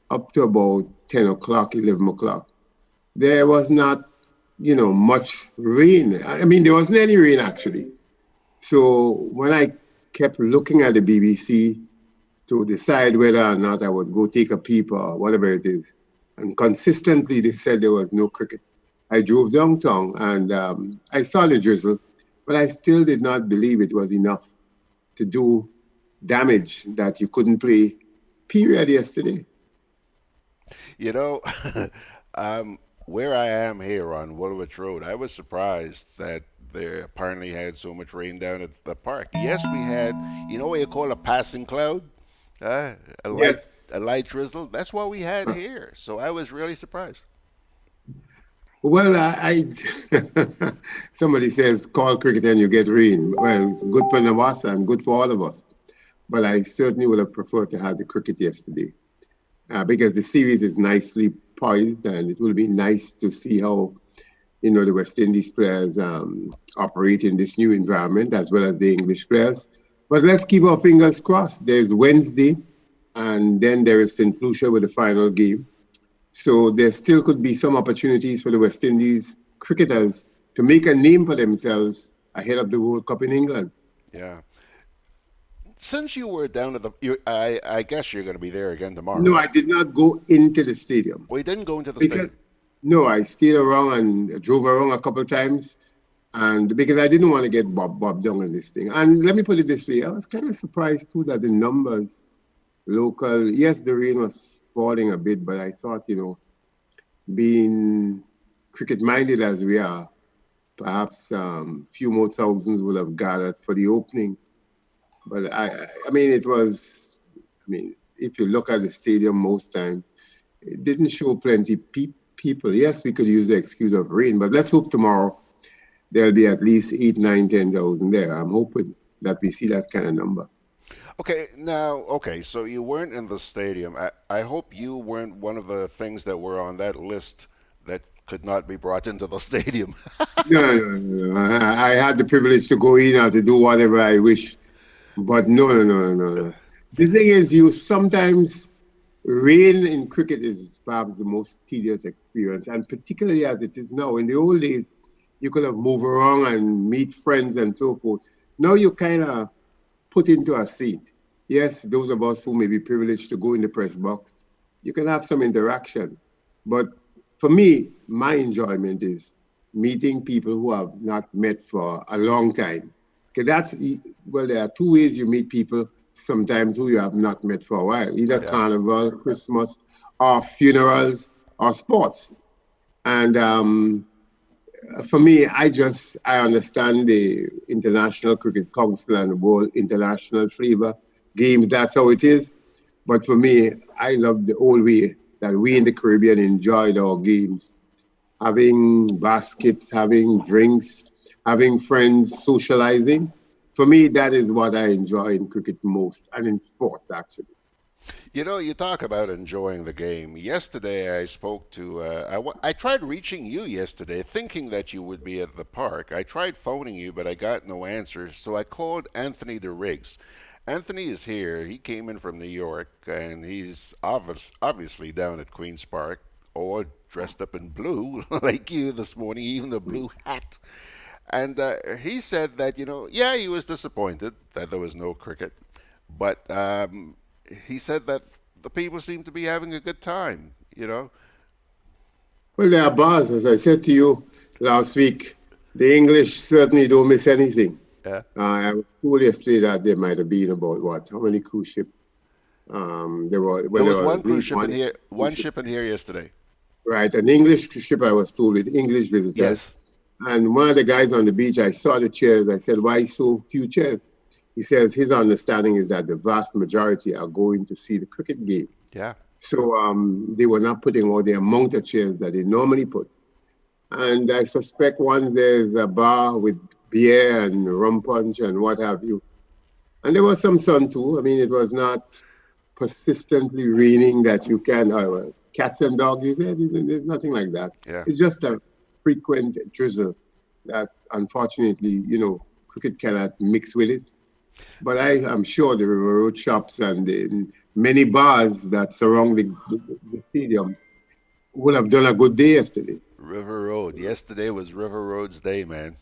[SPEAKER 4] up to about 10 o'clock, 11 o'clock, there was not, much rain. I mean, there wasn't any rain, actually. So when I kept looking at the BBC to decide whether or not I would go take a peep or whatever it is, and consistently they said there was no cricket. I drove downtown and I saw the drizzle, but I still did not believe it was enough to do damage that you couldn't play, period, yesterday.
[SPEAKER 1] Where I am here on Woolwich Road, I was surprised that they apparently had so much rain down at the park. Yes, we had, what you call a passing cloud? A light drizzle. That's what we had here. So I was really surprised.
[SPEAKER 4] Well, somebody says, call cricket and you get rain. Well, good for Navasa and good for all of us. But I certainly would have preferred to have the cricket yesterday because the series is nicely poised, and it will be nice to see how, the West Indies players operate in this new environment, as well as the English players. But let's keep our fingers crossed. There's Wednesday, and then there is St. Lucia with the final game. So there still could be some opportunities for the West Indies cricketers to make a name for themselves ahead of the World Cup in England.
[SPEAKER 1] Yeah. Since you were down at I guess you're going to be there again tomorrow.
[SPEAKER 4] No, I did not go into the stadium.
[SPEAKER 1] Well, you didn't go into the stadium?
[SPEAKER 4] No, I stayed around and drove around a couple of times, and because I didn't want to get bobbed down on this thing. And let me put it this way, I was kind of surprised too that the numbers, local, yes, the rain was falling a bit, but I thought, being cricket-minded as we are, perhaps few more thousands would have gathered for the opening. But I mean, if you look at the stadium most time, it didn't show plenty people. Yes, we could use the excuse of rain, but let's hope tomorrow there'll be at least 8, 9, 10,000 there. I'm hoping that we see that kind of number.
[SPEAKER 1] Okay, so you weren't in the stadium. I hope you weren't one of the things that were on that list that could not be brought into the stadium.
[SPEAKER 4] No. I had the privilege to go in and to do whatever I wish. But no. The thing is, you sometimes rain in cricket is perhaps the most tedious experience, and particularly as it is now. In the old days, you could have moved around and meet friends and so forth. Now you kind of put into a seat. Yes, those of us who may be privileged to go in the press box, you can have some interaction. But for me, my enjoyment is meeting people who have not met for a long time. Okay, there are two ways you meet people sometimes who you have not met for a while, either carnival, Christmas, or funerals, or sports. And for me, I understand the International Cricket Council and the World International flavor games. That's how it is. But for me, I love the old way that we in the Caribbean enjoyed our games, having baskets, having drinks, having friends, socializing. For me, that is what I enjoy in cricket most, and in sports, actually.
[SPEAKER 1] You know, you talk about enjoying the game. Yesterday, I spoke to. I tried reaching you yesterday, thinking that you would be at the park. I tried phoning you, but I got no answer. So I called Anthony DeRiggs. Anthony is here. He came in from New York, and he's obviously down at Queen's Park, or dressed up in blue, like you this morning, even a blue hat. And he said that, yeah, he was disappointed that there was no cricket, but he said that the people seem to be having a good time.
[SPEAKER 4] Well, there are bars, as I said to you last week. The English certainly don't miss anything.
[SPEAKER 1] Yeah.
[SPEAKER 4] I was told yesterday that there might have been about how many cruise ships? There was
[SPEAKER 1] one cruise ship in here. One ship in here yesterday.
[SPEAKER 4] Right, an English ship. I was told with English visitors.
[SPEAKER 1] Yes.
[SPEAKER 4] And one of the guys on the beach, I saw the chairs. I said, "Why so few chairs?" He says his understanding is that the vast majority are going to see the cricket game.
[SPEAKER 1] Yeah.
[SPEAKER 4] So they were not putting all the amount of chairs that they normally put. And I suspect once there's a bar with beer and rum punch and what have you. And there was some sun too. I mean, it was not persistently raining that you can, cats and dogs, he said, there's nothing like that.
[SPEAKER 1] Yeah.
[SPEAKER 4] It's just a frequent drizzle that unfortunately, cricket cannot mix with it. But I am sure the River Road shops and the many bars that surround the stadium would have done a good day yesterday.
[SPEAKER 1] River Road. Yesterday was River Road's day, man.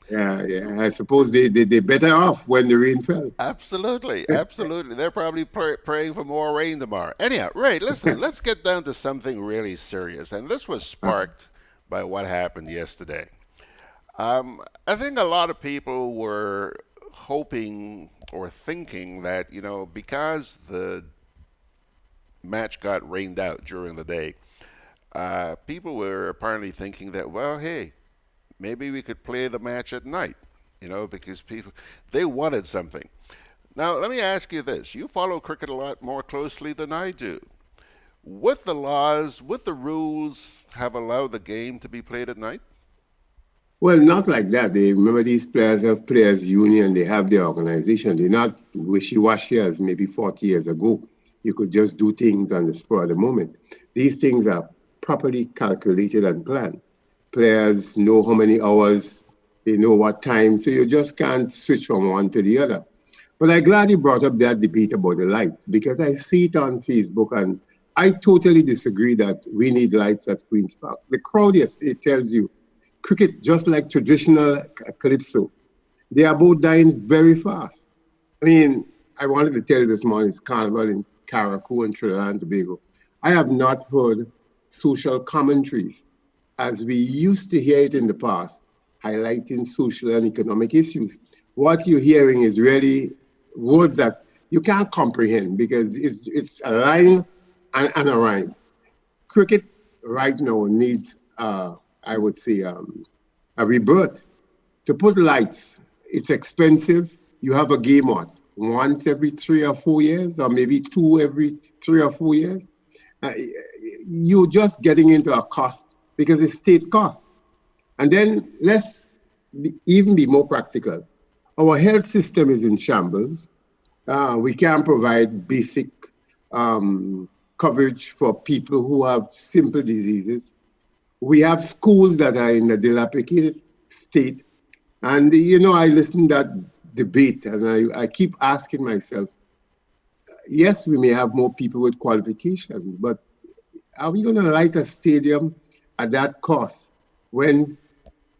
[SPEAKER 4] Yeah. I suppose they better off when the rain fell.
[SPEAKER 1] Absolutely. They're probably praying for more rain tomorrow. Anyhow, Ray, listen, let's get down to something really serious. And this was sparked by what happened yesterday. I think a lot of people were hoping or thinking that, because the match got rained out during the day, people were apparently thinking that, well, hey, maybe we could play the match at night, because they wanted something. Now, let me ask you this. You follow cricket a lot more closely than I do. Would the laws, would the rules have allowed the game to be played at night?
[SPEAKER 4] Well, not like that. Remember, these players have players' union. They have their organization. They're not wishy-washy as maybe 40 years ago. You could just do things on the spur of the moment. These things are properly calculated and planned. Players know how many hours, they know what time, so you just can't switch from one to the other. But I'm glad you brought up that debate about the lights, because I see it on Facebook, and I totally disagree that we need lights at Queen's Park. The crowd, yes, it tells you, cricket, just like traditional calypso, they are both dying very fast. I mean, I wanted to tell you this morning, it's carnival in Caracou and Trinidad and Tobago. I have not heard social commentaries as we used to hear it in the past, highlighting social and economic issues. What you're hearing is really words that you can't comprehend because it's a line and a rhyme. Cricket right now needs, I would say, a rebirth. To put lights, it's expensive. You have a game once every 3 or 4 years, or maybe 2 every 3 or 4 years. You're just getting into a cost because it's state costs. And then let's even be more practical. Our health system is in shambles. We can provide basic coverage for people who have simple diseases. We have schools that are in a dilapidated state. And, I listen to that debate and I keep asking myself, yes, we may have more people with qualifications, but are we going to light a stadium at that cost when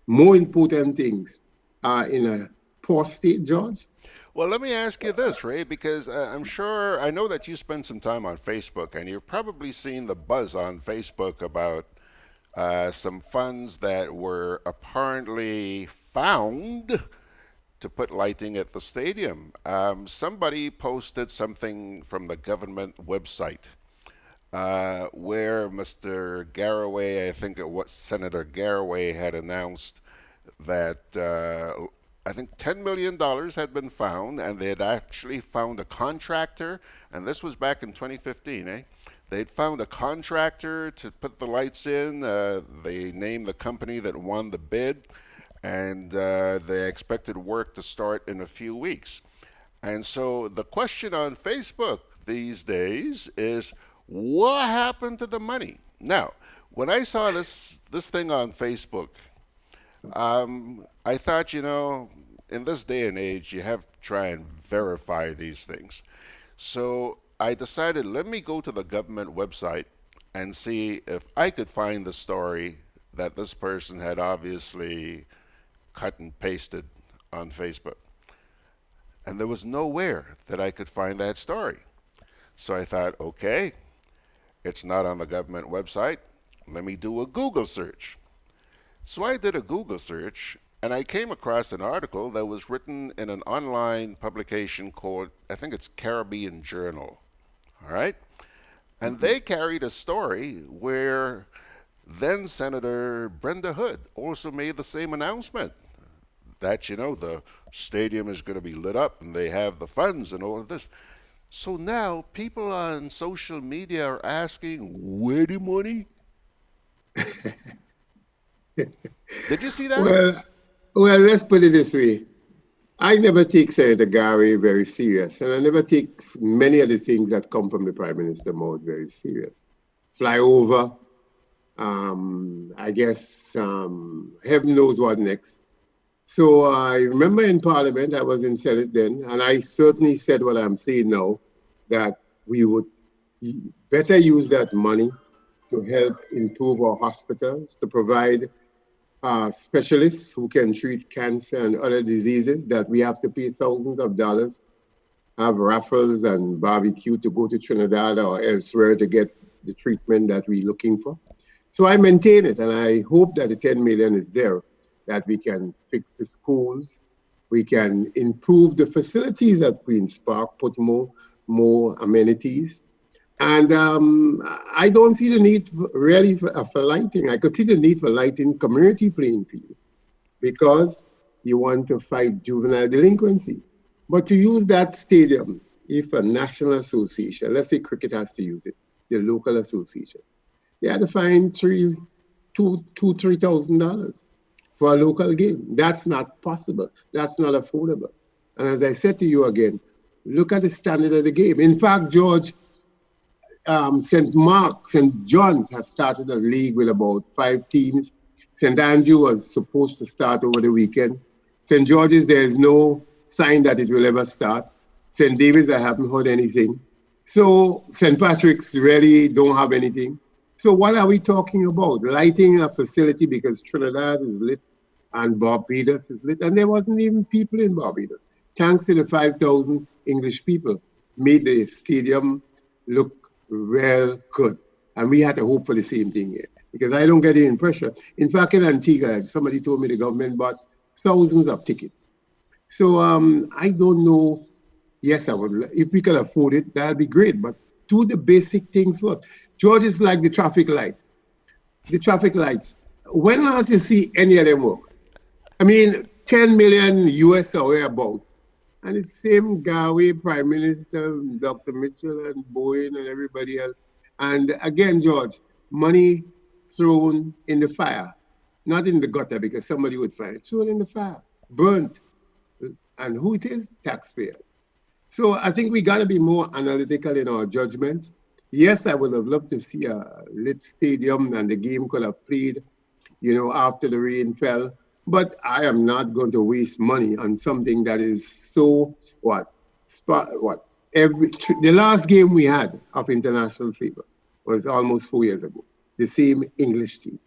[SPEAKER 4] more important things are in a poor state, George?
[SPEAKER 1] Well, let me ask you this, Ray, because I know that you spend some time on Facebook, and you've probably seen the buzz on Facebook about some funds that were apparently found to put lighting at the stadium. Somebody posted something from the government website where Mr. Garraway, I think it was Senator Garraway, had announced that I think $10 million had been found, and they had actually found a contractor, and this was back in 2015, eh? They'd found a contractor to put the lights in. They named the company that won the bid, and they expected work to start in a few weeks. And so the question on Facebook these days is, what happened to the money? Now, when I saw this thing on Facebook, I thought, in this day and age, you have to try and verify these things. So I decided, let me go to the government website and see if I could find the story that this person had obviously cut and pasted on Facebook. And there was nowhere that I could find that story. So I thought, okay, it's not on the government website. Let me do a Google search. So I did a Google search, and I came across an article that was written in an online publication called, I think it's Caribbean Journal. All right? And they carried a story where then Senator Brenda Hood also made the same announcement that, the stadium is going to be lit up and they have the funds and all of this. So now people on social media are asking, where the money? Did you see that?
[SPEAKER 4] Well, let's put it this way. I never take Senator Gary very serious, and I never take many of the things that come from the Prime Minister mouth very serious. Flyover, I guess, heaven knows what next. So I remember in Parliament, I was in Senate then, and I certainly said what I'm saying now, that we would better use that money to help improve our hospitals, to provide specialists who can treat cancer and other diseases that we have to pay thousands of dollars, have raffles and barbecue to go to Trinidad or elsewhere to get the treatment that we're looking for. So I maintain it, and I hope that the 10 million is there, that we can fix the schools, we can improve the facilities at Queen's Park, put more amenities. And I don't see the need for lighting. I could see the need for lighting community playing fields because you want to fight juvenile delinquency. But to use that stadium, if a national association, let's say cricket has to use it, the local association, they had to find $3,000 for a local game. That's not possible. That's not affordable. And as I said to you again, look at the standard of the game. In fact, George, St. John's has started a league with about 5 teams. St. Andrew was supposed to start over the weekend. St. George's, there is no sign that it will ever start. St. David's, I haven't heard anything. So St. Patrick's really don't have anything. So what are we talking about? Lighting a facility because Trinidad is lit and Barbados is lit. And there wasn't even people in Barbados. Thanks to the 5,000 English people made the stadium look well good. And we had to hope for the same thing here because I don't get any pressure. In fact, in Antigua, somebody told me the government bought thousands of tickets. So I don't know. Yes, I would. If we can afford it, that'd be great. But do the basic things first. George is like the traffic light. The traffic lights. When last you see any of them work? I mean, 10 million US or whereabouts. And the same Galway Prime Minister, Dr. Mitchell and Bowen and everybody else. And again, George, money thrown in the fire. Not in the gutter because somebody would find it. Thrown in the fire. Burnt. And who it is? Taxpayers. So I think we got to be more analytical in our judgments. Yes, I would have loved to see a lit stadium and the game could have played, after the rain fell. But I am not going to waste money on something that is so what? What? The last game we had of international fever was almost 4 years ago. The same English team.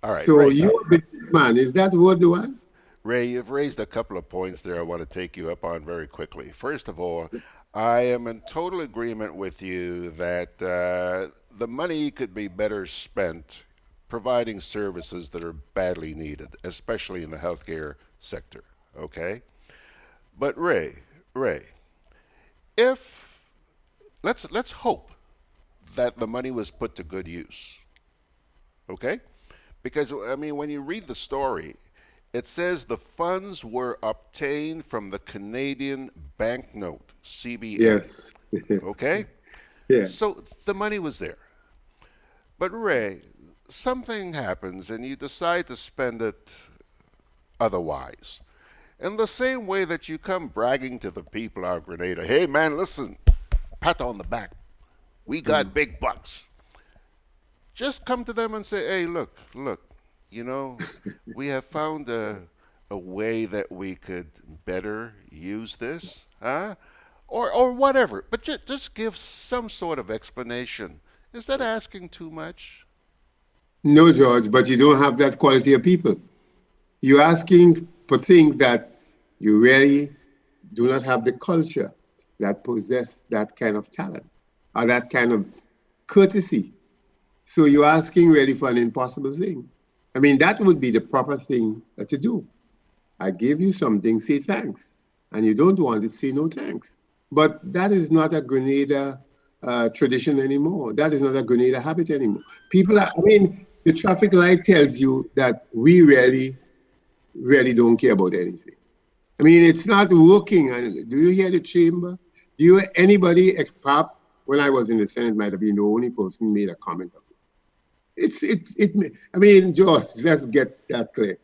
[SPEAKER 1] All right,
[SPEAKER 4] So
[SPEAKER 1] Ray.
[SPEAKER 4] you're a businessman. Is that what the one?
[SPEAKER 1] Ray, you've raised a couple of points there I want to take you up on very quickly. First of all, I am in total agreement with you that the money could be better spent providing services that are badly needed, especially in the healthcare sector. Okay? But Ray, if let's hope that the money was put to good use. Okay? Because I mean when you read the story, it says the funds were obtained from the Canadian banknote, CBN.
[SPEAKER 4] Yes.
[SPEAKER 1] Okay?
[SPEAKER 4] Yeah.
[SPEAKER 1] So the money was there. But Ray, something happens and you decide to spend it otherwise. In the same way that you come bragging to the people of Grenada, hey man, listen, pat on the back. We got big bucks. Just come to them and say, hey, look, we have found a way that we could better use this, huh? Or whatever. But just give some sort of explanation. Is that asking too much?
[SPEAKER 4] No, George, but you don't have that quality of people. You're asking for things that you really do not have the culture that possess that kind of talent or that kind of courtesy. So you're asking really for an impossible thing. I mean, that would be the proper thing to do. I gave you something, say thanks. And you don't want to say no thanks. But that is not a Grenada tradition anymore. That is not a Grenada habit anymore. The traffic light tells you that we really don't care about anything. I mean, it's not working. And do you hear the chamber? Do you anybody, perhaps when I was in the Senate, might have been the only person who made a comment of it. George, let's get that clear.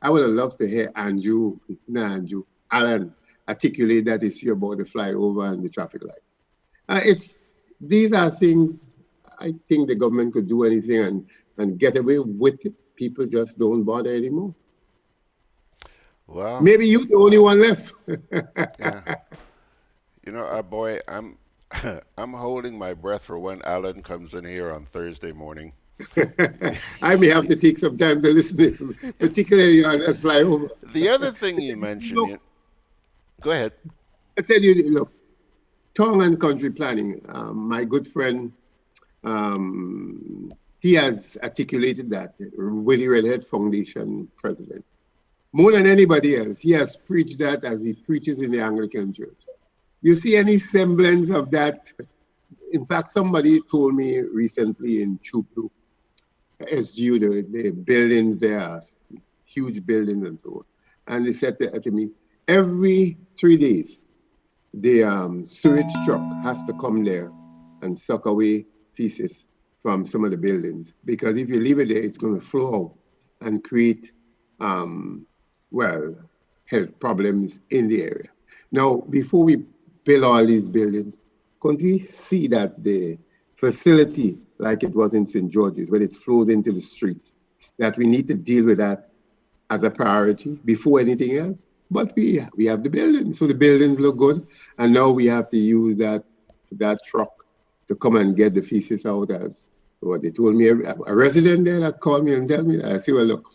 [SPEAKER 4] I would have loved to hear Alan articulate that issue about the flyover and the traffic lights. These are things I think the government could do anything and get away with it. People just don't bother anymore.
[SPEAKER 1] Well,
[SPEAKER 4] maybe you're the only one left.
[SPEAKER 1] Yeah. Boy, I'm holding my breath for when Alan comes in here on Thursday morning.
[SPEAKER 4] I may have to take some time to listen, particularly on that flyover.
[SPEAKER 1] The other thing you mentioned, go ahead.
[SPEAKER 4] I said, look, town and country planning. My good friend, he has articulated that. Willie Redhead Foundation president. More than anybody else, he has preached that as he preaches in the Anglican Church. You see any semblance of that? In fact, somebody told me recently in Chuplu, SGU, the buildings there are huge buildings and so on. And they said to me, every 3 days, the sewage truck has to come there and suck away feces from some of the buildings. Because if you leave it there, it's going to flow out and create, health problems in the area. Now, before we build all these buildings, can't we see that the facility, like it was in St. George's, when it flowed into the street, that we need to deal with that as a priority before anything else? But we have the buildings, so the buildings look good, and now we have to use that truck to come and get the feces out. As what they told me, a resident there that called me and tell me that. I said, well, look,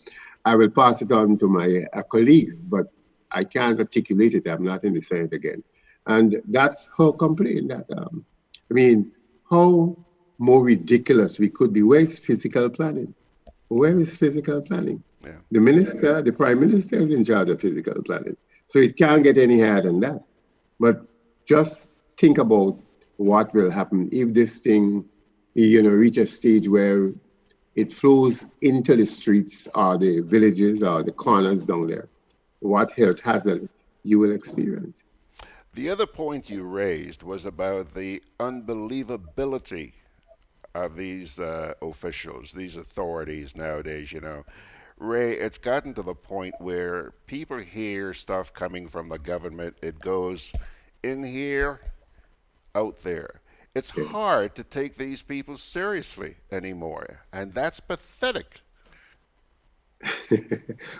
[SPEAKER 4] I will pass it on to my colleagues, but I can't articulate it. I'm not in the Senate again. And that's her complaint that, how more ridiculous we could be. Where is physical planning? Where is physical planning?
[SPEAKER 1] Yeah.
[SPEAKER 4] The prime minister is in charge of physical planning. So it can't get any higher than that. But just think about what will happen if this thing, reach a stage where it flows into the streets or the villages or the corners down there. What health hazard you will experience.
[SPEAKER 1] The other point you raised was about the unbelievability of these officials, these authorities nowadays, Ray, it's gotten to the point where people hear stuff coming from the government, it goes in here, out there. It's hard to take these people seriously anymore, and that's pathetic.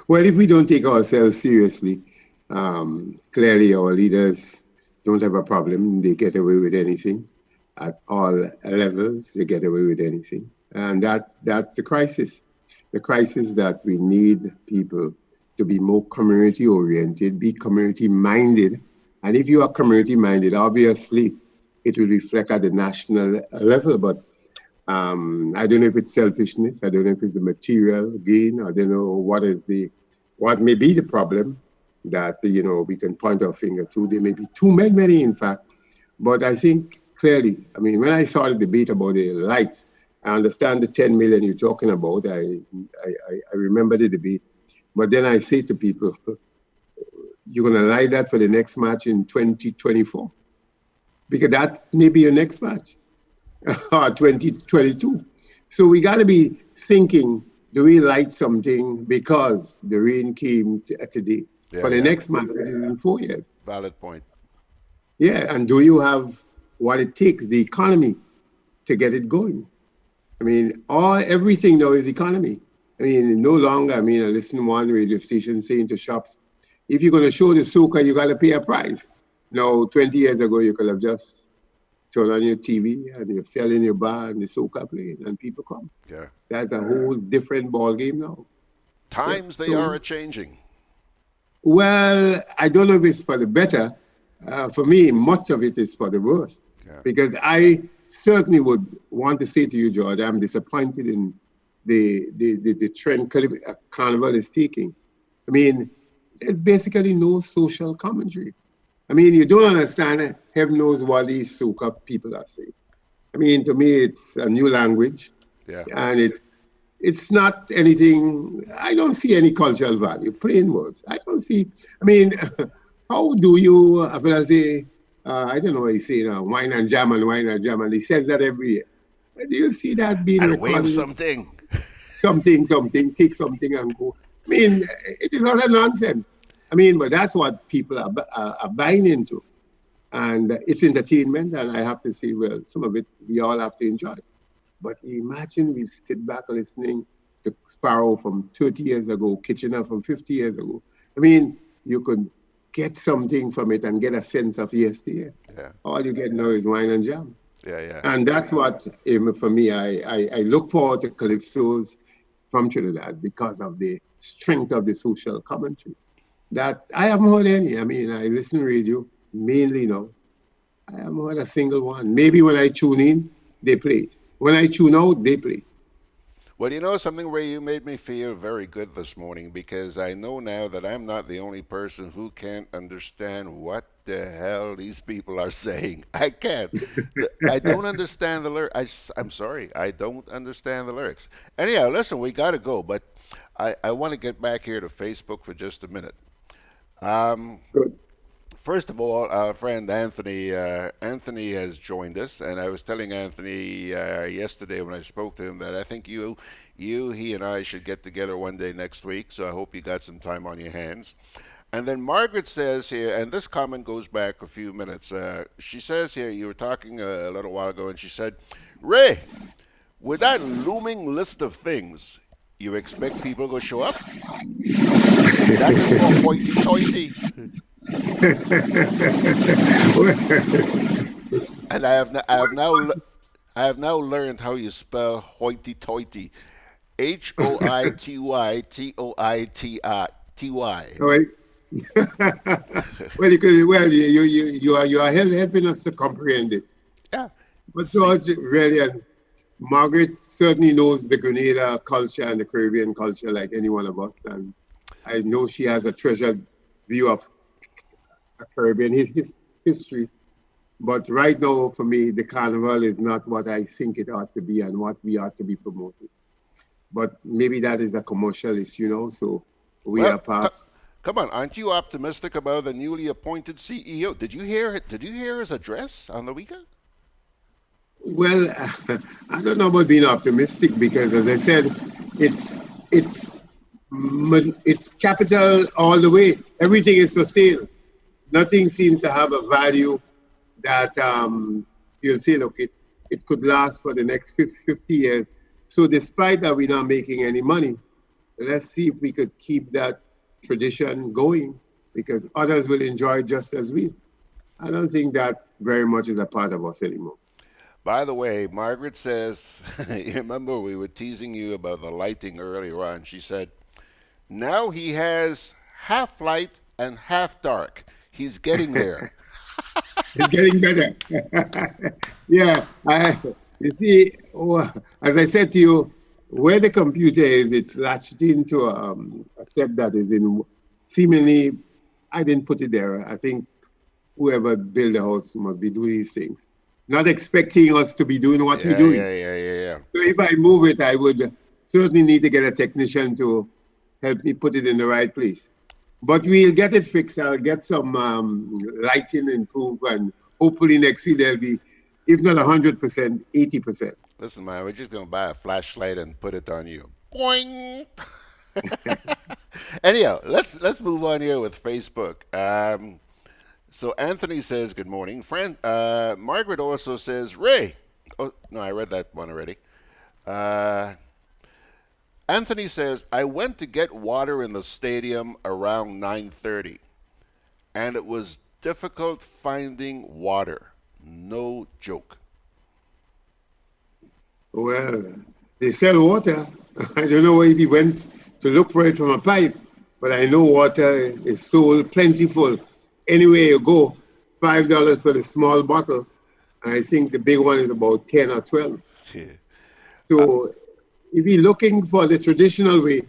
[SPEAKER 4] Well, if we don't take ourselves seriously, clearly our leaders don't have a problem. They get away with anything at all levels. They get away with anything, and that's the crisis. The crisis that we need people to be more community oriented, be community minded, and if you are community minded, obviously it will reflect at the national level. But I don't know if it's selfishness. I don't know if it's the material gain. I don't know what may be the problem that we can point our finger to. There may be too many, in fact. But I think clearly, I mean, when I saw the debate about the lights, I understand the 10 million you're talking about. I remember the debate. But then I say to people, you're going to light that for the next match in 2024, because that's maybe your next match. Or 2022. So we got to be thinking, do we light something because the rain came today? For the next month, which is in 4 years.
[SPEAKER 1] Valid point.
[SPEAKER 4] Yeah, and do you have what it takes, the economy, to get it going? I mean, everything now is economy. I mean, no longer, I listen to one radio station saying to shops, if you're going to show the soca, you got to pay a price. Now, 20 years ago, you could have just turn on your TV and you're selling your bar and the soca playing and people come.
[SPEAKER 1] Yeah.
[SPEAKER 4] That's a whole different ball game now.
[SPEAKER 1] Times they are a-changing.
[SPEAKER 4] Well, I don't know if it's for the better. For me, much of it is for the worse.
[SPEAKER 1] Yeah.
[SPEAKER 4] Because I certainly would want to say to you, George, I'm disappointed in the trend Carnival is taking. I mean, there's basically no social commentary. I mean, you don't understand, heaven knows what these soca people are saying. I mean, to me, it's a new language.
[SPEAKER 1] Yeah.
[SPEAKER 4] And it's not anything, I don't see any cultural value, plain words. I don't see, I mean, how do you, I don't know what he's saying now, wine and jam, and he says that every year. Do you see that being
[SPEAKER 1] and
[SPEAKER 4] recorded?
[SPEAKER 1] wave something.
[SPEAKER 4] Something, take something and go. I mean, it is utter nonsense. I mean, but that's what people are buying into. And it's entertainment, and I have to say, well, some of it we all have to enjoy. But imagine we sit back listening to Sparrow from 30 years ago, Kitchener from 50 years ago. I mean, you could get something from it and get a sense of yesteryear.
[SPEAKER 1] Yeah.
[SPEAKER 4] All you get now is wine and jam.
[SPEAKER 1] Yeah.
[SPEAKER 4] And that's what, for me, I look forward to calypsos from Trinidad because of the strength of the social commentary. That I haven't heard any. I mean, I listen to radio mainly now. I haven't heard a single one. Maybe when I tune in, they play it. When I tune out, they play it.
[SPEAKER 1] Well, you know something, Ray, you made me feel very good this morning because I know now that I'm not the only person who can't understand what the hell these people are saying. I can't. I don't understand the lyrics. I'm sorry. I don't understand the lyrics. Anyhow, listen, we got to go, but I want to get back here to Facebook for just a minute.
[SPEAKER 4] Good.
[SPEAKER 1] First of all, our friend Anthony has joined us, and I was telling Anthony yesterday when I spoke to him that I think he and I should get together one day next week, so I hope you got some time on your hands. And then Margaret says here, and this comment goes back a few minutes, she says here, you were talking a little while ago, and she said, Ray, with that looming list of things, you expect people to show up? That is for hoity-toity. And I have now learned how you spell hoity-toity. hoity-toity.
[SPEAKER 4] All right. You are helping us to comprehend it.
[SPEAKER 1] Yeah.
[SPEAKER 4] But George, really, and Margaret certainly knows the Grenada culture and the Caribbean culture like any one of us, and I know she has a treasured view of Caribbean history. But right now, for me, the carnival is not what I think it ought to be and what we ought to be promoting. But maybe that is a commercial issue, so we are perhaps.
[SPEAKER 1] Come on, aren't you optimistic about the newly appointed CEO? Did you hear his address on the weekend?
[SPEAKER 4] Well, I don't know about being optimistic because, as I said, it's capital all the way. Everything is for sale. Nothing seems to have a value that you'll say, look, it could last for the next 50 years. So despite that we're not making any money, let's see if we could keep that tradition going because others will enjoy it just as we. I don't think that very much is a part of us anymore.
[SPEAKER 1] By the way, Margaret says, you remember we were teasing you about the lighting earlier on. She said, now he has half light and half dark. He's getting there.
[SPEAKER 4] It's getting better. Yeah, you see, as I said to you, where the computer is, it's latched into a set that is in seemingly, I didn't put it there. I think whoever built the house must be doing these things, not expecting us to be doing what we're doing.
[SPEAKER 1] Yeah.
[SPEAKER 4] So if I move it, I would certainly need to get a technician to help me put it in the right place. But we'll get it fixed. I'll get some lighting improved, and hopefully next week there'll be, if not 100%, 80%.
[SPEAKER 1] Listen, man, we're just going to buy a flashlight and put it on you. Boing! Anyhow, let's move on here with Facebook. So Anthony says, good morning. Margaret also says, Ray. Oh, no, I read that one already. Anthony says, I went to get water in the stadium around 9:30, and it was difficult finding water. No joke.
[SPEAKER 4] Well, they sell water. I don't know if he went to look for it from a pipe, but I know water is sold plentiful. Anywhere you go, $5 for the small bottle. And I think the big one is about 10 or 12.
[SPEAKER 1] Yeah.
[SPEAKER 4] So if you're looking for the traditional way,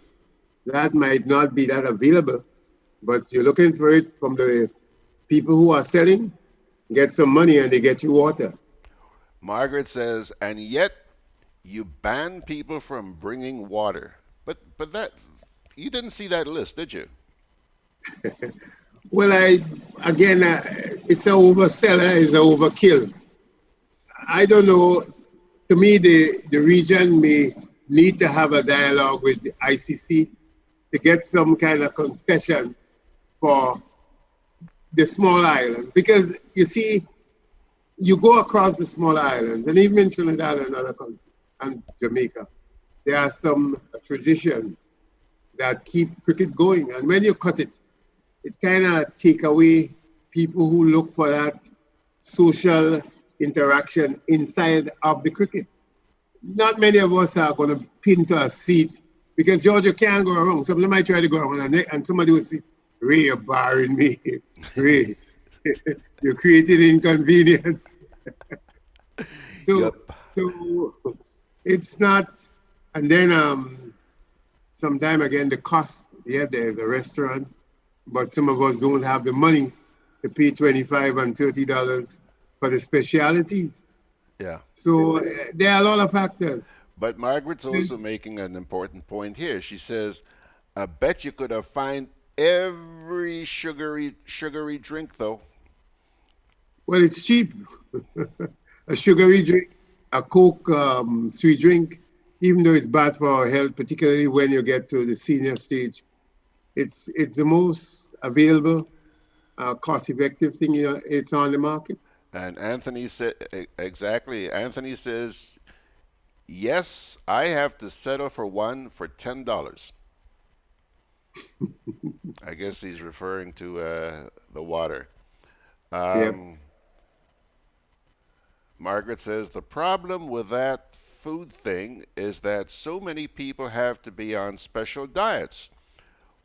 [SPEAKER 4] that might not be that available. But you're looking for it from the people who are selling, get some money and they get you water.
[SPEAKER 1] Margaret says, and yet you ban people from bringing water. But that, you didn't see that list, did you?
[SPEAKER 4] Well, it's an overseller, it's an overkill. I don't know. To me, the region may need to have a dialogue with the ICC to get some kind of concession for the small islands. Because, you see, you go across the small islands, and even in Trinidad and other countries, and Jamaica, there are some traditions that keep cricket going. And when you cut it, it kind of take away people who look for that social interaction inside of the cricket. Not many of us are going to pin to a seat because Georgia can't go wrong. Some of them might try to go around and somebody will say, Ray, you're barring me. Ray, you're creating inconvenience. So it's not, and then sometime again, the cost, there's a restaurant, but some of us don't have the money to pay $25 and $30 for the specialities.
[SPEAKER 1] Yeah.
[SPEAKER 4] So there are a lot of factors.
[SPEAKER 1] But Margaret's also making an important point here. She says, I bet you could have found every sugary drink, though.
[SPEAKER 4] Well, it's cheap. A sugary drink, a Coke sweet drink, even though it's bad for our health, particularly when you get to the senior stage, it's the most available, cost-effective thing. It's on the market.
[SPEAKER 1] And Anthony said exactly. Anthony says, yes, I have to settle for one for $10. I guess he's referring to the water. Margaret says, the problem with that food thing is that so many people have to be on special diets.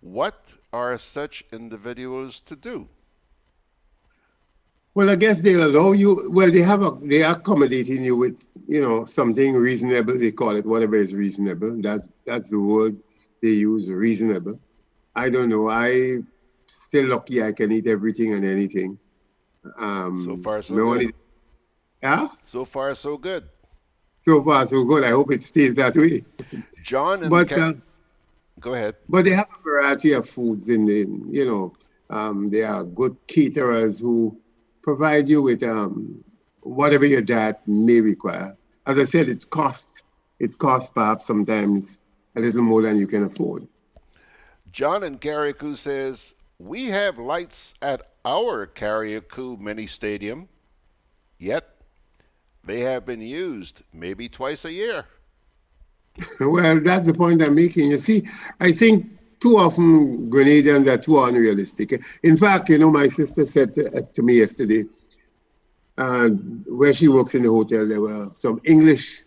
[SPEAKER 1] What are such individuals to do?
[SPEAKER 4] Well, I guess they'll allow you. Well, they are accommodating you with, something reasonable. They call it whatever is reasonable. That's the word they use, reasonable. I don't know. I still lucky I can eat everything and anything.
[SPEAKER 1] So far, so good.
[SPEAKER 4] Yeah.
[SPEAKER 1] So far, so good.
[SPEAKER 4] So far, so good. I hope it stays that way.
[SPEAKER 1] John and go ahead.
[SPEAKER 4] But they have a variety of foods in the, there are good caterers who provide you with whatever your diet may require. As I said, it costs perhaps sometimes a little more than you can afford.
[SPEAKER 1] John in Carriacou says, We have lights at our Carriacou mini stadium, yet they have been used maybe twice a year.
[SPEAKER 4] Well, that's the point I'm making. You see, I think too often Grenadians are too unrealistic. In fact, my sister said to me yesterday, where she works in the hotel, there were some English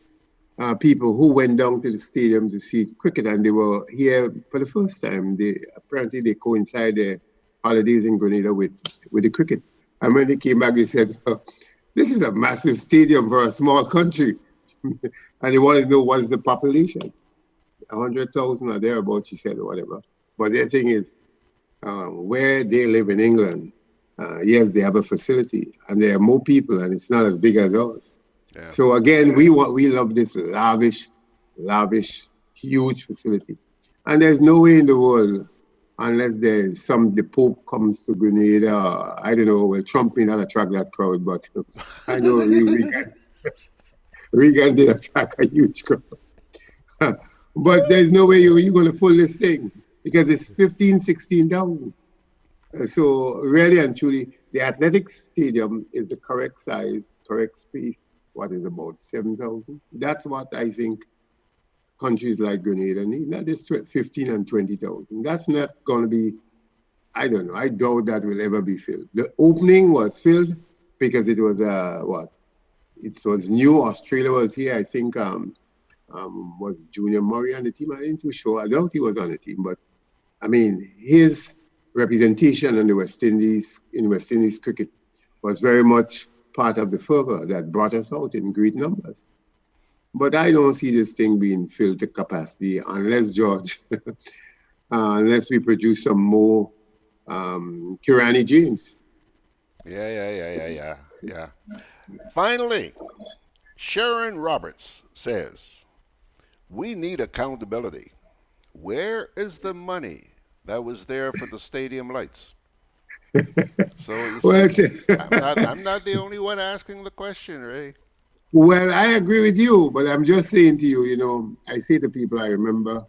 [SPEAKER 4] people who went down to the stadium to see cricket, and they were here for the first time. Apparently they coincide their holidays in Grenada with the cricket. And when they came back, they said, this is a massive stadium for a small country. And they wanted to know what is the population. 100,000 or thereabouts, she said, or whatever. But the thing is, where they live in England, yes, they have a facility, and there are more people, and it's not as big as ours.
[SPEAKER 1] Yeah.
[SPEAKER 4] So again, we love this lavish, huge facility. And there's no way in the world, unless the Pope comes to Grenada, I don't know, well, Trump may not attract that crowd, but I know Reagan did attract a huge crowd. But there's no way you're going to fill this thing, because it's 16,000. So really and truly, the athletic stadium is the correct size, correct space. What is about 7,000? That's what I think countries like Grenada need. Not this 15 and 20,000. That's not going to be, I don't know. I doubt that will ever be filled. The opening was filled because it was it was new. Australia was here. I think was Junior Murray on the team. I ain't too sure. I doubt he was on the team, but I mean his representation in West Indies cricket was very much part of the fervor that brought us out in great numbers. But I don't see this thing being filled to capacity unless, George, unless we produce some more Kirani James.
[SPEAKER 1] Yeah. Finally, Sharon Roberts says, we need accountability. Where is the money that was there for the stadium lights? So you see, I'm not the only one asking the question, Ray.
[SPEAKER 4] Well, I agree with you, but I'm just saying to you, I say to people, I remember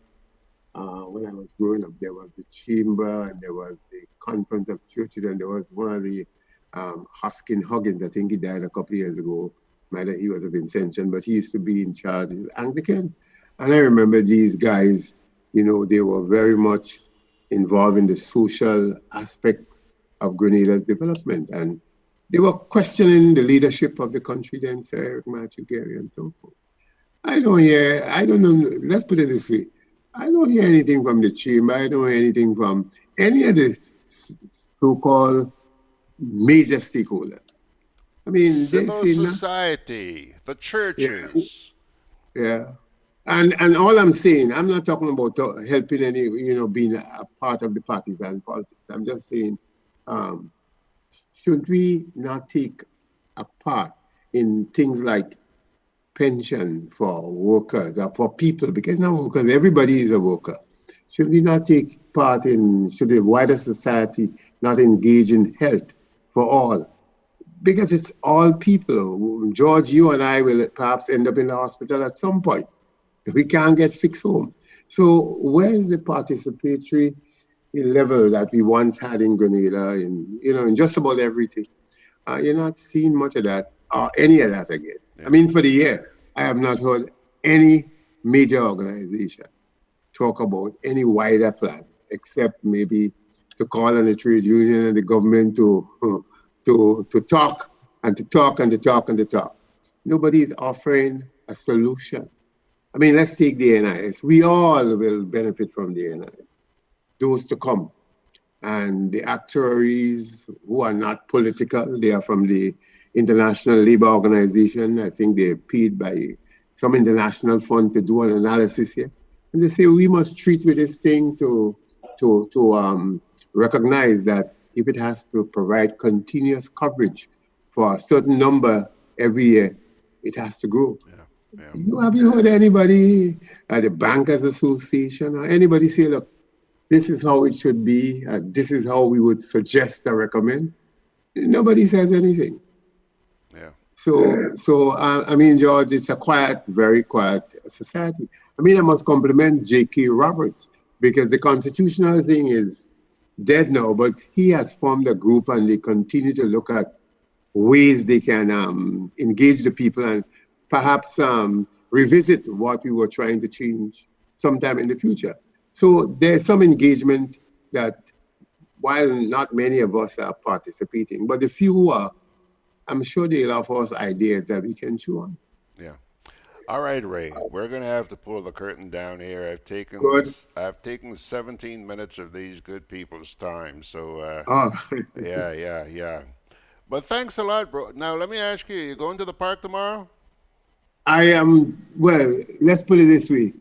[SPEAKER 4] when I was growing up, there was the chamber, and there was the conference of churches, and there was one of the Hoskin Huggins. I think he died a couple of years ago. He was a Vincentian, but he used to be in charge of Anglican. And I remember these guys, they were very much involved in the social aspects of Grenada's development. And they were questioning the leadership of the country then, Sir Eric Matthew Gary and so forth. I don't know, let's put it this way. I don't hear anything from the chamber. I don't hear anything from any of the so-called major stakeholders. I mean,
[SPEAKER 1] civil society, the churches.
[SPEAKER 4] Yeah. And all I'm saying, I'm not talking about helping any, being a part of the partisan politics. I'm just saying, should we not take a part in things like pension for workers or for people? Because now workers, everybody is a worker. Should we not take part should the wider society not engage in health for all? Because it's all people. George, you and I will perhaps end up in the hospital at some point. We can't get fixed home. So where is the participatory level that we once had in Grenada, in just about everything? You're not seeing much of that or any of that again. Yeah. I mean, for the year, I have not heard any major organization talk about any wider plan, except maybe to call on the trade union and the government to talk and to talk and to talk and to talk. Nobody is offering a solution. I mean, let's take the NIS. We all will benefit from the NIS, those to come. And the actuaries who are not political, they are from the International Labour Organization. I think they're paid by some international fund to do an analysis here. And they say we must treat with this thing to recognize that if it has to provide continuous coverage for a certain number every year, it has to grow. Yeah. Have you heard anybody at the Bankers Association or anybody say, look, this is how it should be, this is how we would suggest or recommend? Nobody says anything.
[SPEAKER 1] Yeah.
[SPEAKER 4] So I mean, George, it's a quiet, very quiet society. I mean, I must compliment J.K. Roberts, because the constitutional thing is dead now, but he has formed a group and they continue to look at ways they can engage the people and perhaps revisit what we were trying to change sometime in the future. So there's some engagement that, while not many of us are participating, but the few who are, I'm sure they'll offer us ideas that we can chew on.
[SPEAKER 1] Yeah. All right, Ray. We're going to have to pull the curtain down here. I've taken 17 minutes of these good people's time. So, yeah. But thanks a lot, bro. Now, let me ask you, you going to the park tomorrow?
[SPEAKER 4] I am, well, let's put it this way.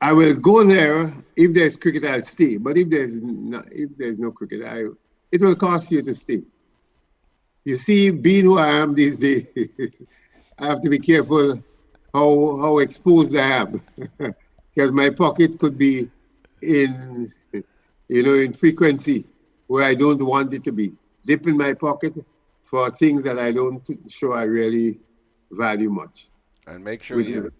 [SPEAKER 4] I will go there. If there's cricket, I'll stay. But if there's no cricket, it will cost you to stay. You see, being who I am these days, I have to be careful how exposed I am, because my pocket could be in frequency where I don't want it to be. Dip in my pocket for things that I don't show I really value much.
[SPEAKER 1] And make sure you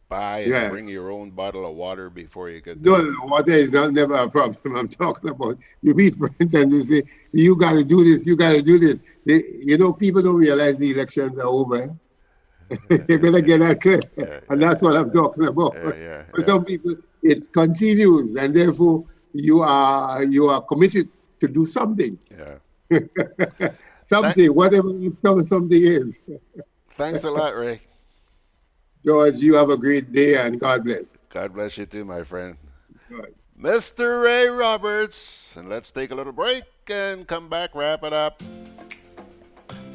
[SPEAKER 1] buy and bring your own bottle of water before you get there.
[SPEAKER 4] No, water is never a problem. I'm talking about you meet friends and they say, you got to do this, you got to do this. People don't realize the elections are over. You're going to get that clear. And that's what I'm talking about. For some people, it continues, and therefore you are committed to do something.
[SPEAKER 1] Yeah.
[SPEAKER 4] Something, whatever something is.
[SPEAKER 1] Thanks a lot, Ray.
[SPEAKER 4] George, you have a great day and God bless.
[SPEAKER 1] God bless you too, my friend. Good. Mr. Ray Roberts. And let's take a little break and come back, wrap it up.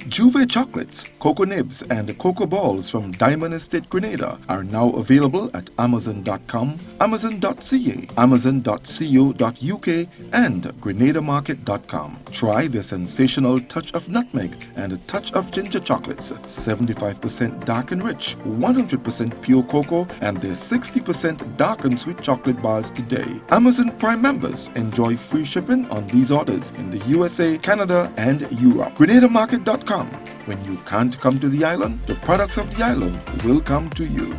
[SPEAKER 5] Juve chocolates, cocoa nibs, and cocoa balls from Diamond Estate Grenada are now available at Amazon.com, Amazon.ca, Amazon.co.uk, and GrenadaMarket.com. Try the sensational touch of nutmeg and a touch of ginger chocolates, 75% dark and rich, 100% pure cocoa, and their 60% dark and sweet chocolate bars today. Amazon Prime members enjoy free shipping on these orders in the USA, Canada, and Europe. GrenadaMarket.com. When you can't come to the island, the products of the island will come to you.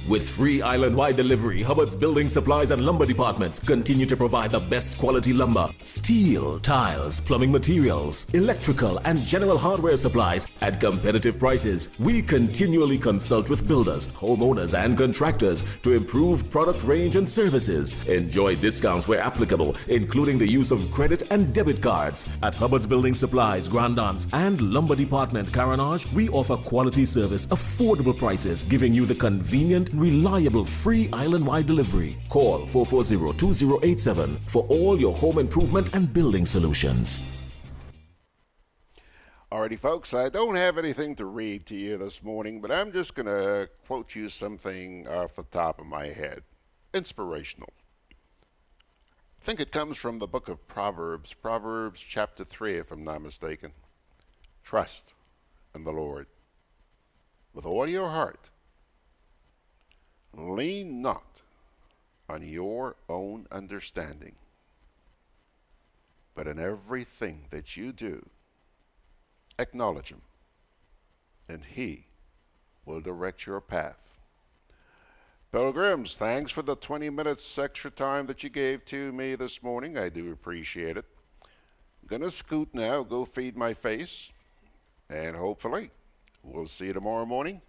[SPEAKER 14] With free island-wide delivery, Hubbard's Building Supplies and Lumber Departments continue to provide the best quality lumber, steel, tiles, plumbing materials, electrical, and general hardware supplies at competitive prices. We continually consult with builders, homeowners, and contractors to improve product range and services. Enjoy discounts where applicable, including the use of credit and debit cards. At Hubbard's Building Supplies, Grand Anse, and Lumber Department, Carenage, we offer quality service, affordable prices, giving you the convenient, reliable, free island-wide delivery. Call 440-2087 for all your home improvement and building solutions.
[SPEAKER 1] Alrighty, folks, I don't have anything to read to you this morning, but I'm just going to quote you something off the top of my head. Inspirational. I think it comes from the book of Proverbs, Proverbs chapter 3, if I'm not mistaken. Trust in the Lord with all your heart. Lean not on your own understanding, but in everything that you do, acknowledge him, and he will direct your path. Pilgrims, thanks for the 20 minutes extra time that you gave to me this morning. I do appreciate it. I'm going to scoot now, go feed my face, and hopefully we'll see you tomorrow morning.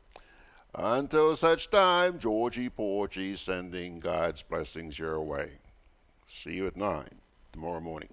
[SPEAKER 1] Until such time, Georgie Porgy sending God's blessings your way. See you at 9 tomorrow morning.